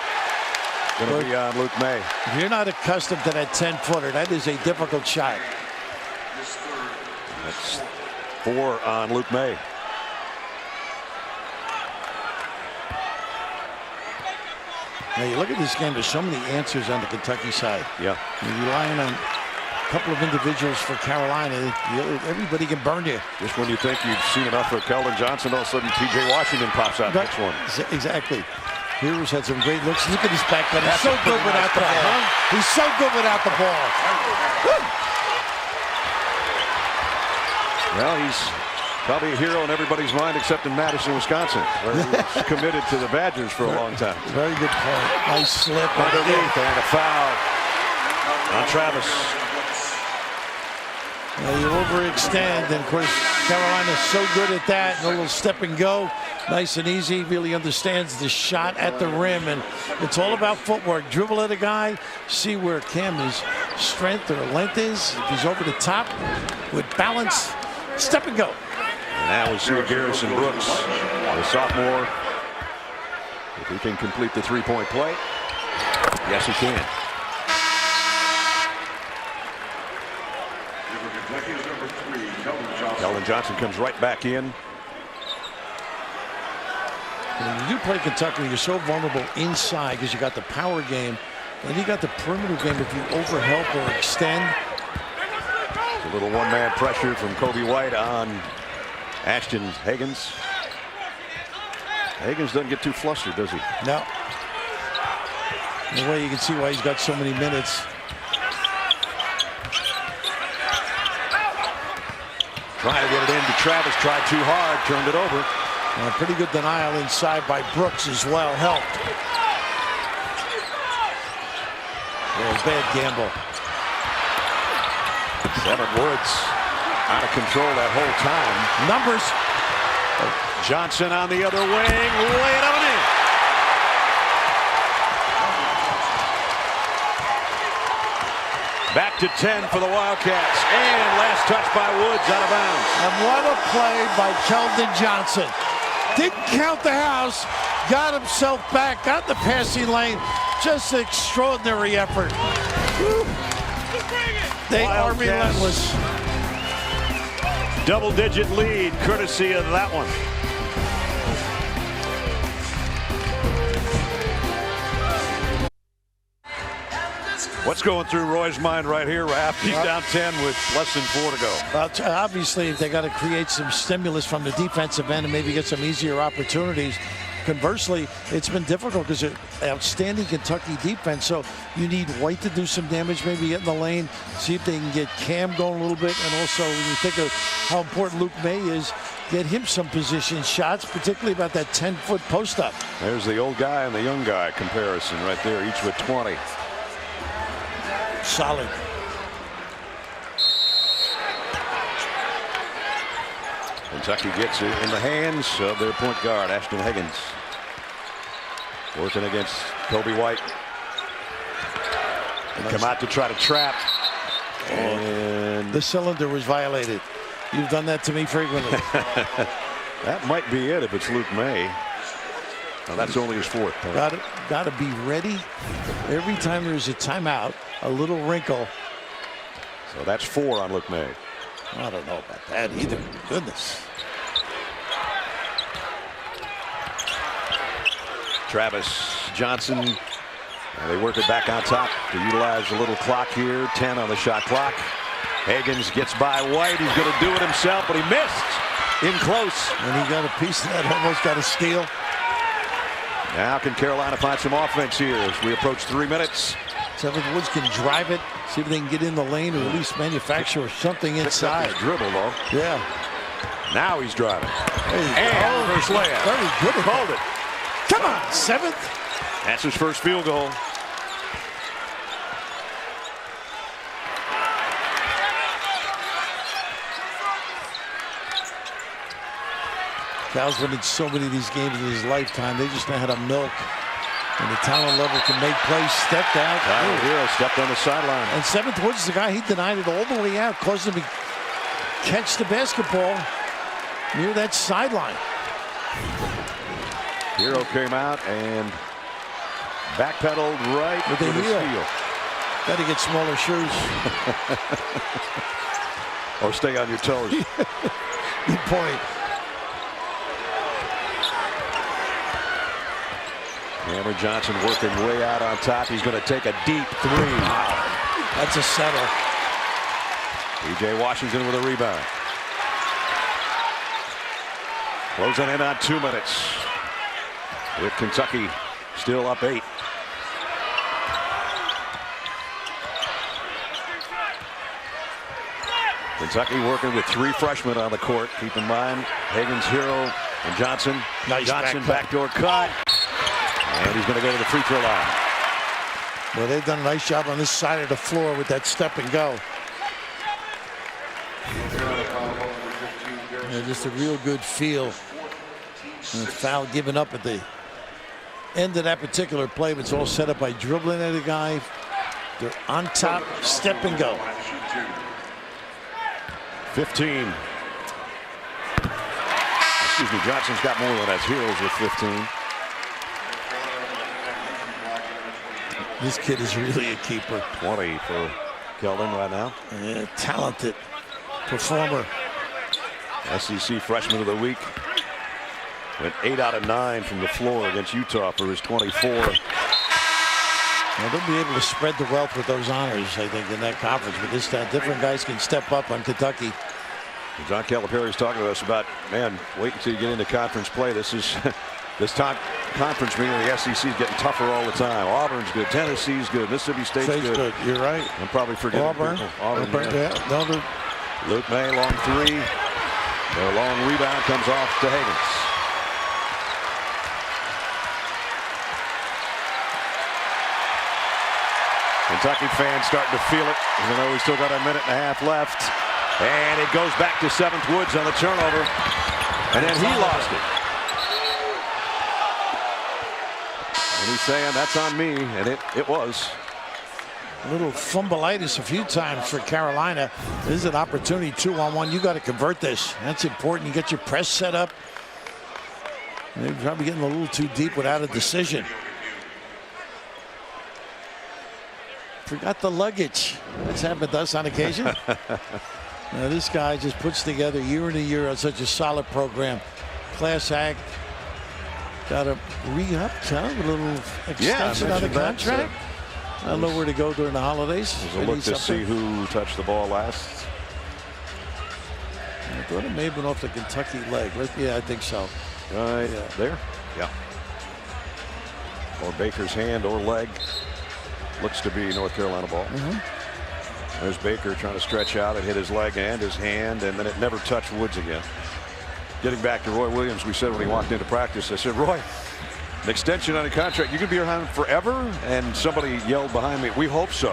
[SPEAKER 2] Going to be on Luke May.
[SPEAKER 3] If you're not accustomed to that 10-footer, that is a difficult shot.
[SPEAKER 2] That's 4 on Luke May.
[SPEAKER 3] Now you look at this game, there's so many answers on the Kentucky side.
[SPEAKER 2] Yeah.
[SPEAKER 3] You're relying on a couple of individuals for Carolina. Everybody can burn you.
[SPEAKER 2] Just when you think you've seen enough of Keldon Johnson, all of a sudden T.J. Washington pops out next one.
[SPEAKER 3] Exactly. Heroes had some great looks. Look at his back cut. He's so good without the ball. He's so good without the ball.
[SPEAKER 2] Well, he's probably a hero in everybody's mind except in Madison, Wisconsin, where he was committed to the Badgers for a long time.
[SPEAKER 3] Very good point. Nice slip.
[SPEAKER 2] Underneath and a foul on Travis.
[SPEAKER 3] Well, you overextend, and of course Carolina's so good at that. A little step and go, nice and easy. Really understands the shot at the rim, and it's all about footwork. Dribble at a guy, see where Cam's strength or length is. If he's over the top with balance, step and go.
[SPEAKER 2] And now we see Garrison Brooks, the sophomore. If he can complete the three-point play, yes, he can. Keldon Johnson comes right back in.
[SPEAKER 3] When you do play Kentucky, you're so vulnerable inside because you got the power game, and you got the perimeter game if you overhelp or extend.
[SPEAKER 2] A little one-man pressure from Kobe White on Ashton Hagens. Hagens doesn't get too flustered, does he?
[SPEAKER 3] No. In a way, you can see why he's got so many minutes.
[SPEAKER 2] Trying to get it into Travis, tried too hard, turned it over.
[SPEAKER 3] And a pretty good denial inside by Brooks as well, helped. Yeah, bad gamble.
[SPEAKER 2] Devin Woods out of control that whole time.
[SPEAKER 3] Numbers.
[SPEAKER 2] Johnson on the other wing, lay it up and in. Back to 10 for the Wildcats. And last touch by Woods out of bounds.
[SPEAKER 3] And what a play by Keldon Johnson. Didn't count the house, got himself back, got the passing lane. Just an extraordinary effort. Woo. They are relentless.
[SPEAKER 2] Double-digit lead, courtesy of that one. What's going through Roy's mind right here, Raph? He's down 10 with less than 4 to go.
[SPEAKER 3] Well, obviously, they got to create some stimulus from the defensive end and maybe get some easier opportunities. Conversely, it's been difficult because it's outstanding Kentucky defense. So you need White to do some damage, maybe get in the lane, see if they can get Cam going a little bit. And also, when you think of how important Luke May is, get him some position shots, particularly about that 10-foot post-up.
[SPEAKER 2] There's the old guy and the young guy comparison right there, each with 20.
[SPEAKER 3] Solid.
[SPEAKER 2] Kentucky gets it in the hands of their point guard, Ashton Higgins. Working against Kobe White. And come out to try to trap. And
[SPEAKER 3] the cylinder was violated. You've done that to me frequently.
[SPEAKER 2] That might be it if it's Luke May. Now that's only his 4th.
[SPEAKER 3] Got to be ready every time there's a timeout. A little wrinkle.
[SPEAKER 2] So that's 4 on Luke May.
[SPEAKER 3] I don't know about that either. Goodness.
[SPEAKER 2] Travis Johnson. And they work it back on top to utilize a little clock here. 10 on the shot clock. Higgins gets by White. He's going to do it himself, but he missed. In close.
[SPEAKER 3] And he got a piece of that. Almost got a steal.
[SPEAKER 2] Now can Carolina find some offense here as we approach 3 minutes.
[SPEAKER 3] Seventh Woods can drive it, see if they can get in the lane or at least manufacture something inside.
[SPEAKER 2] Dribble though.
[SPEAKER 3] Yeah.
[SPEAKER 2] Now he's driving.
[SPEAKER 3] And
[SPEAKER 2] first layup.
[SPEAKER 3] Very good.
[SPEAKER 2] Hold it.
[SPEAKER 3] Come on, 7th.
[SPEAKER 2] That's his first field goal.
[SPEAKER 3] Cal's been in so many of these games in his lifetime. They just know how to milk. And the talent level can make plays. Stepped out.
[SPEAKER 2] Tyler Hero stepped on the sideline.
[SPEAKER 3] And 7th Woods is the guy, he denied it all the way out, caused him to catch the basketball near that sideline.
[SPEAKER 2] Hero came out and backpedaled right with the steal.
[SPEAKER 3] Got to get smaller shoes.
[SPEAKER 2] Or stay on your toes.
[SPEAKER 3] Good point.
[SPEAKER 2] Cameron Johnson working way out on top. He's going to take a deep 3.
[SPEAKER 3] Wow. That's a settle.
[SPEAKER 2] P.J. Washington with a rebound. Closing in on 2 minutes. With Kentucky still up 8. Kentucky working with 3 freshmen on the court. Keep in mind, Higgins, Hero, and Johnson.
[SPEAKER 3] Nice
[SPEAKER 2] Johnson backdoor cut. And he's going to go to the free throw line.
[SPEAKER 3] Well, they've done a nice job on this side of the floor with that step and go. Yeah, just a real good feel. And a foul given up at the end of that particular play, but it's all set up by dribbling at a guy. They're on top, step and go.
[SPEAKER 2] 15. Excuse me, Johnson's got more than that's Heroes with 15.
[SPEAKER 3] This kid is really a keeper.
[SPEAKER 2] 20 for Keldon right now.
[SPEAKER 3] Yeah, talented performer.
[SPEAKER 2] SEC Freshman of the Week. Went 8 out of 9 from the floor against Utah for his 24.
[SPEAKER 3] Now they'll be able to spread the wealth with those honors, I think, in that conference. But this time, different guys can step up on Kentucky.
[SPEAKER 2] John Calipari's talking to us about, man, wait until you get into conference play. This is this time conference meeting. The SEC is getting tougher all the time. Auburn's good, Tennessee's good, Mississippi State's good.
[SPEAKER 3] You're right.
[SPEAKER 2] I'm probably forgetting
[SPEAKER 3] Auburn.
[SPEAKER 2] Auburn.
[SPEAKER 3] Yeah. No,
[SPEAKER 2] Luke May, long 3. The long rebound comes off to Higgins. Kentucky fans starting to feel it, even though we still got a minute and a half left. And it goes back to 7th Woods on the turnover. And then he lost it. And he's saying, that's on me. And it was.
[SPEAKER 3] A little fumbleitis a few times for Carolina. This is an opportunity 2-on-1. You got to convert this. That's important. You get your press set up. They're probably getting a little too deep without a decision. Forgot the luggage. That's happened to us on occasion. Now this guy just puts together year in a year on such a solid program. Class act. Got a re-up, a little extension on the contract. I don't know where to go during the holidays.
[SPEAKER 2] There's a look to see who touched the ball last.
[SPEAKER 3] I thought it may have been off the Kentucky leg. Yeah, I think so.
[SPEAKER 2] Right there. Yeah. Or Baker's hand or leg. Looks to be North Carolina ball. There's Baker trying to stretch out. It hit his leg and his hand, and then it never touched Woods again. Getting back to Roy Williams, we said when he walked into practice, I said, Roy, an extension on a contract, you could be around forever? And somebody yelled behind me, we hope so.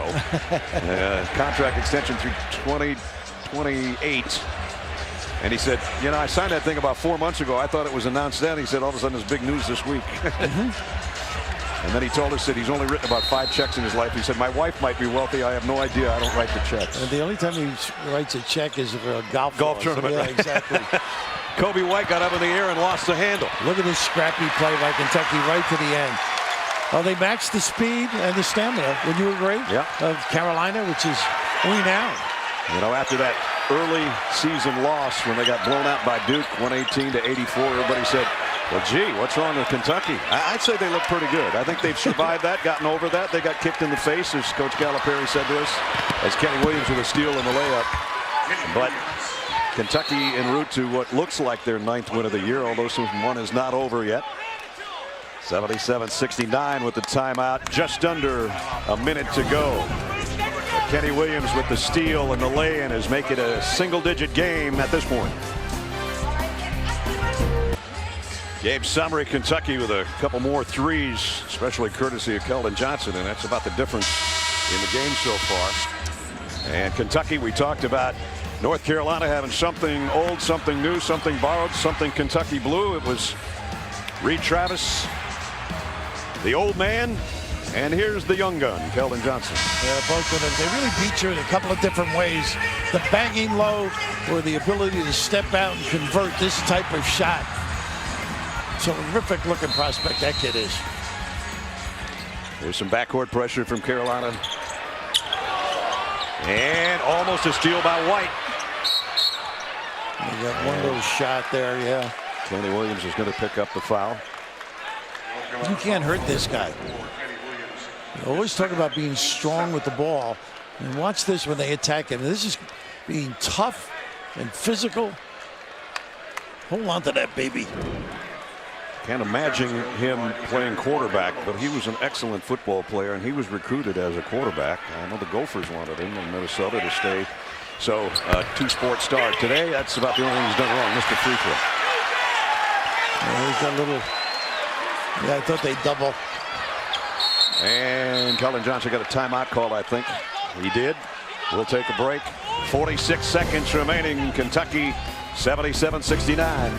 [SPEAKER 2] Contract extension through 2028. And he said, you know, I signed that thing about 4 months ago. I thought it was announced then. He said, all of a sudden, there's big news this week. And then he told us that he's only written about 5 checks in his life. He said, my wife might be wealthy. I have no idea. I don't write the checks.
[SPEAKER 3] And the only time he writes a check is for a golf
[SPEAKER 2] tournament.
[SPEAKER 3] Yeah, exactly.
[SPEAKER 2] Kobe White got up in the air and lost the handle.
[SPEAKER 3] Look at this scrappy play by Kentucky right to the end. Oh, they matched the speed and the stamina. Would you agree?
[SPEAKER 2] Yeah.
[SPEAKER 3] Of Carolina, which is renowned.
[SPEAKER 2] You know, after that early season loss when they got blown out by Duke, 118-84, everybody said, well, gee, what's wrong with Kentucky? I'd say they look pretty good. I think they've survived that, gotten over that. They got kicked in the face, as Coach Calipari said to us, as Kenny Williams with a steal in the layup. But Kentucky en route to what looks like their 9th win of the year, although one is not over yet. 77-69 with the timeout. Just under a minute to go. Kenny Williams with the steal and the lay-in is making it a single-digit game at this point. Gabe Summary, Kentucky, with a couple more threes, especially courtesy of Keldon Johnson, and that's about the difference in the game so far. And Kentucky, we talked about North Carolina having something old, something new, something borrowed, something Kentucky blue. It was Reed Travis, the old man, and here's the young gun, Keldon Johnson.
[SPEAKER 3] Yeah, both of them. They really beat you in a couple of different ways. The banging low or the ability to step out and convert this type of shot. Terrific looking prospect that kid is.
[SPEAKER 2] There's some backcourt pressure from Carolina. And almost a steal by White.
[SPEAKER 3] You got one little shot there, yeah.
[SPEAKER 2] Kenny Williams is going to pick up the foul.
[SPEAKER 3] You can't hurt this guy. You always talk about being strong with the ball. And watch this when they attack him. This is being tough and physical. Hold on to that, baby.
[SPEAKER 2] Can't imagine him playing quarterback, but he was an excellent football player, and he was recruited as a quarterback. I know the Gophers wanted him in Minnesota to stay. So, two-sport star today. That's about the only thing he's done wrong. Mr. Free throw.
[SPEAKER 3] Yeah, he's got a little. Yeah, I thought they'd double.
[SPEAKER 2] And Keldon Johnson got a timeout call, I think. He did. We'll take a break. 46 seconds remaining. Kentucky 77-69.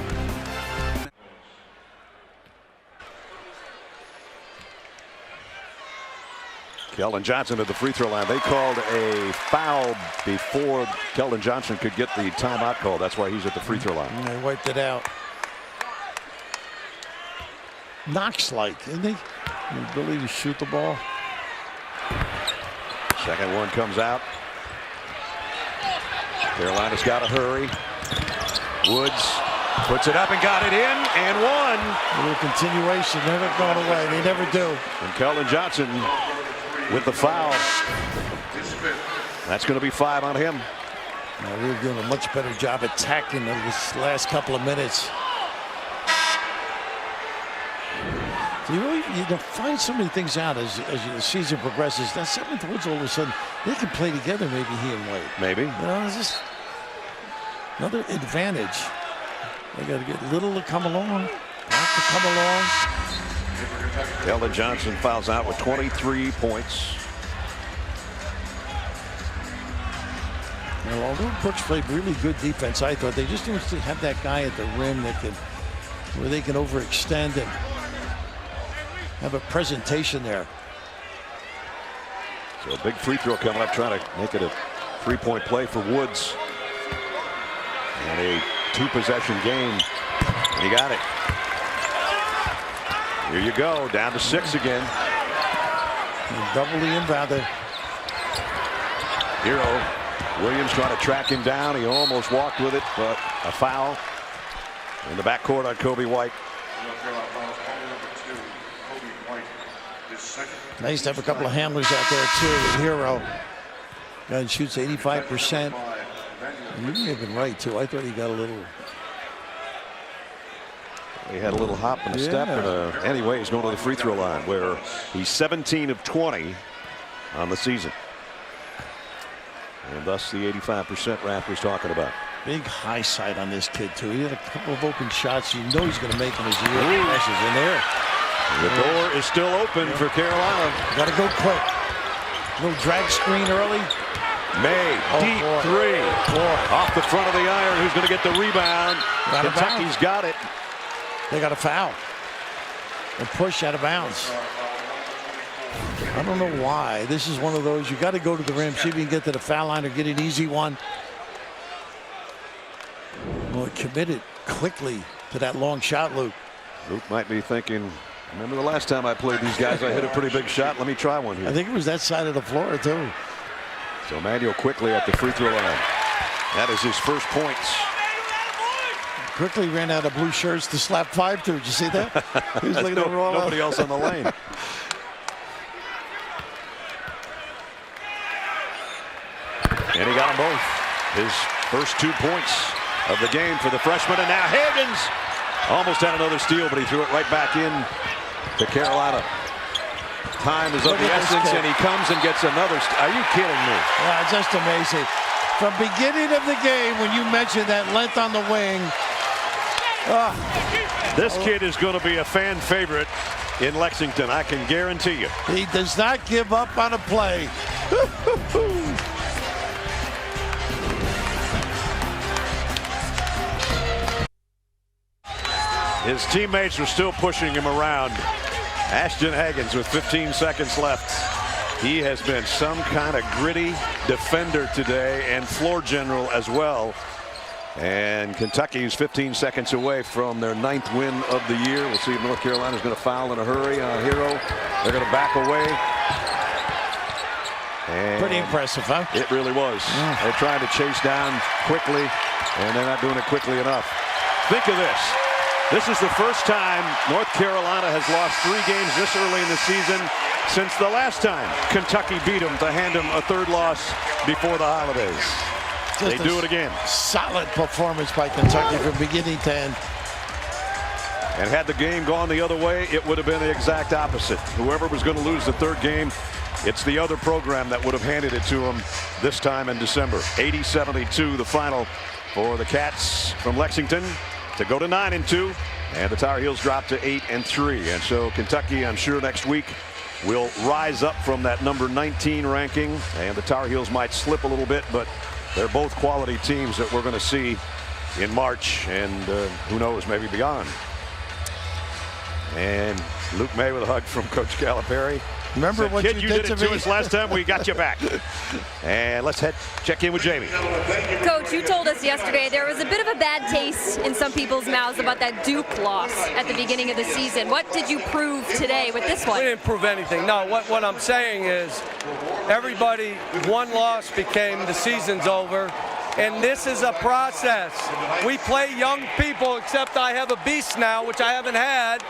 [SPEAKER 2] Keldon Johnson at the free throw line. They called a foul before Keldon Johnson could get the timeout call. That's why he's at the free throw line.
[SPEAKER 3] And they wiped it out. Knox-like, isn't he? The ability to shoot the ball.
[SPEAKER 2] Second one comes out. Carolina's got to hurry. Woods puts it up and got it in and one.
[SPEAKER 3] A little continuation, never gone away. They never do.
[SPEAKER 2] And Keldon Johnson with the foul. That's going to be 5 on him.
[SPEAKER 3] Now they're doing a much better job attacking this last couple of minutes. So you find so many things out as the season progresses. That 7th Woods, all of a sudden, they can play together, maybe he and Wade.
[SPEAKER 2] Maybe.
[SPEAKER 3] You know, it's just another advantage. They got to get Little to come along, Black to come along.
[SPEAKER 2] Keldon Johnson fouls out with 23 points.
[SPEAKER 3] Well, although Brooks played really good defense, I thought they just need to have that guy at the rim that can, where they can overextend and have a presentation there.
[SPEAKER 2] So a big free throw coming up, trying to make it a 3-point play for Woods. And a 2-possession game. And he got it. Here you go, down to 6 again.
[SPEAKER 3] Double the inbounder.
[SPEAKER 2] Hero. Williams trying to track him down. He almost walked with it, but a foul in the backcourt on Kobe White.
[SPEAKER 3] Nice to have a couple of handlers out there too with Hero. Guy shoots 85%. You may have been right too. I thought he got a little.
[SPEAKER 2] He had a little hop and a step, and anyway, he's going to the free throw line where he's 17 of 20 on the season. And thus the 85% Raph was talking about.
[SPEAKER 3] Big high side on this kid too. He had a couple of open shots. You know he's going to make them as he passes in there.
[SPEAKER 2] The door is still open for Carolina.
[SPEAKER 3] Got to go quick. Little drag screen early.
[SPEAKER 2] May, deep three. Off the front of the iron. Who's going to get the rebound? Kentucky's got it.
[SPEAKER 3] They got a foul. A push out of bounds. I don't know why. This is one of those you got to go to the rim, see if you can get to the foul line or get an easy one. Well, committed quickly to that long shot, Luke.
[SPEAKER 2] Luke might be thinking, remember the last time I played these guys, I hit a pretty big shot. Let me try one here.
[SPEAKER 3] I think it was that side of the floor, too.
[SPEAKER 2] So Manuel quickly at the free throw line. That is his first points.
[SPEAKER 3] Quickly ran out of blue shirts to slap 5 to. Did you see that? He was looking over all
[SPEAKER 2] nobody else on the lane. And he got them both. His first 2 points of the game for the freshman. And now Higgins almost had another steal, but he threw it right back in to Carolina. Time is of the essence, and he comes and gets another. Are you kidding me?
[SPEAKER 3] Yeah, just amazing. From beginning of the game, when you mentioned that length on the wing.
[SPEAKER 2] This kid is going to be a fan favorite in Lexington, I can guarantee you.
[SPEAKER 3] He does not give up on a play.
[SPEAKER 2] His teammates are still pushing him around. Ashton Higgins with 15 seconds left. He has been some kind of gritty defender today and floor general as well. And Kentucky's 15 seconds away from their 9th win of the year. We'll see if North Carolina's going to foul in a hurry on Hero. They're going to back away. And
[SPEAKER 3] pretty impressive, huh?
[SPEAKER 2] It really was. They're trying to chase down quickly, and they're not doing it quickly enough. Think of this. This is the first time North Carolina has lost 3 games this early in the season since the last time Kentucky beat them to hand them a 3rd loss before the holidays. They do it again.
[SPEAKER 3] Solid performance by Kentucky from beginning to end.
[SPEAKER 2] And had the game gone the other way, it would have been the exact opposite. Whoever was going to lose the 3rd game, it's the other program that would have handed it to them this time in December. 80-72 the final for the Cats from Lexington to go to 9-2, and the Tar Heels drop to 8-3. And so Kentucky, I'm sure next week, will rise up from that number 19 ranking, and the Tar Heels might slip a little bit, but they're both quality teams that we're going to see in March, and who knows, maybe beyond. And Luke May with a hug from Coach Calipari.
[SPEAKER 3] Remember
[SPEAKER 2] said,
[SPEAKER 3] what
[SPEAKER 2] Kid,
[SPEAKER 3] you
[SPEAKER 2] did
[SPEAKER 3] did
[SPEAKER 2] it
[SPEAKER 3] to
[SPEAKER 2] to
[SPEAKER 3] me
[SPEAKER 2] us last time. We got you back. And let's check in with Jamie.
[SPEAKER 4] Coach, you told us yesterday there was a bit of a bad taste in some people's mouths about that Duke loss at the beginning of the season. What did you prove today with this one?
[SPEAKER 5] We didn't prove anything. No, what I'm saying is everybody, one loss became the season's over. And this is a process. We play young people, except I have a beast now, which I haven't had.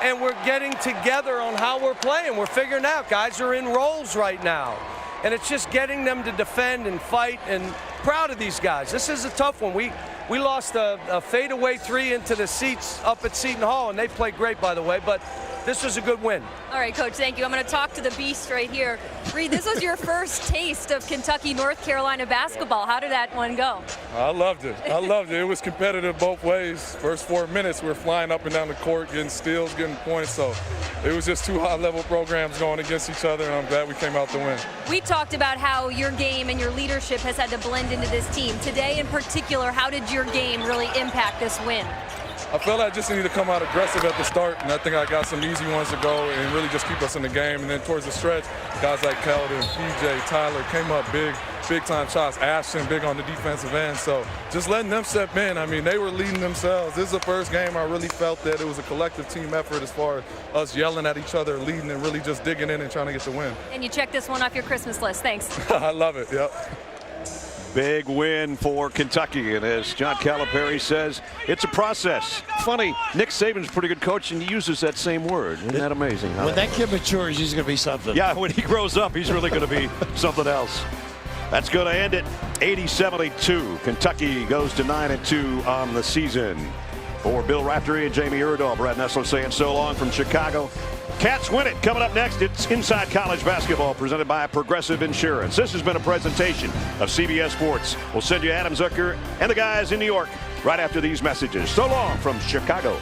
[SPEAKER 5] And we're getting together on how we're playing. We're figuring out. Guys are in roles right now. And it's just getting them to defend and fight, and proud of these guys. This is a tough one. We lost a fadeaway 3 into the seats up at Seton Hall, and they played great, by the way, but this was a good win.
[SPEAKER 4] All right, Coach, thank you. I'm going to talk to the beast right here. Reed, this was your first taste of Kentucky, North Carolina basketball. How did that one go?
[SPEAKER 8] I loved it. It was competitive both ways. First 4 minutes, we were flying up and down the court, getting steals, getting points. So it was just 2 high-level programs going against each other, and I'm glad we came out to win.
[SPEAKER 4] We talked about how your game and your leadership has had to blend into this team. Today in particular, how did your game really impact this win?
[SPEAKER 8] I felt I just needed to come out aggressive at the start, and I think I got some easy ones to go and really just keep us in the game. And then towards the stretch, guys like Keldon, PJ, Tyler came up big-time shots. Ashton big on the defensive end. So just letting them step in. I mean, they were leading themselves. This is the first game I really felt that it was a collective team effort as far as us yelling at each other, leading, and really just digging in and trying to get the win.
[SPEAKER 4] And you check this one off your Christmas list. Thanks.
[SPEAKER 8] I love it, yep.
[SPEAKER 2] Big win for Kentucky, and as John Calipari says, it's a process. Funny, Nick Saban's a pretty good coach, and he uses that same word. Isn't that amazing?
[SPEAKER 3] When that kid matures, he's going to be something.
[SPEAKER 2] Yeah, when he grows up, he's really going to be something else. That's going to end it. 80-72. Kentucky goes to 9-2 on the season. For Bill Raftery and Jamie Erdahl, Brad Nessler saying so long from Chicago. Cats win it. Coming up next, it's Inside College Basketball presented by Progressive Insurance. This has been a presentation of CBS Sports. We'll send you Adam Zucker and the guys in New York right after these messages. So long from Chicago.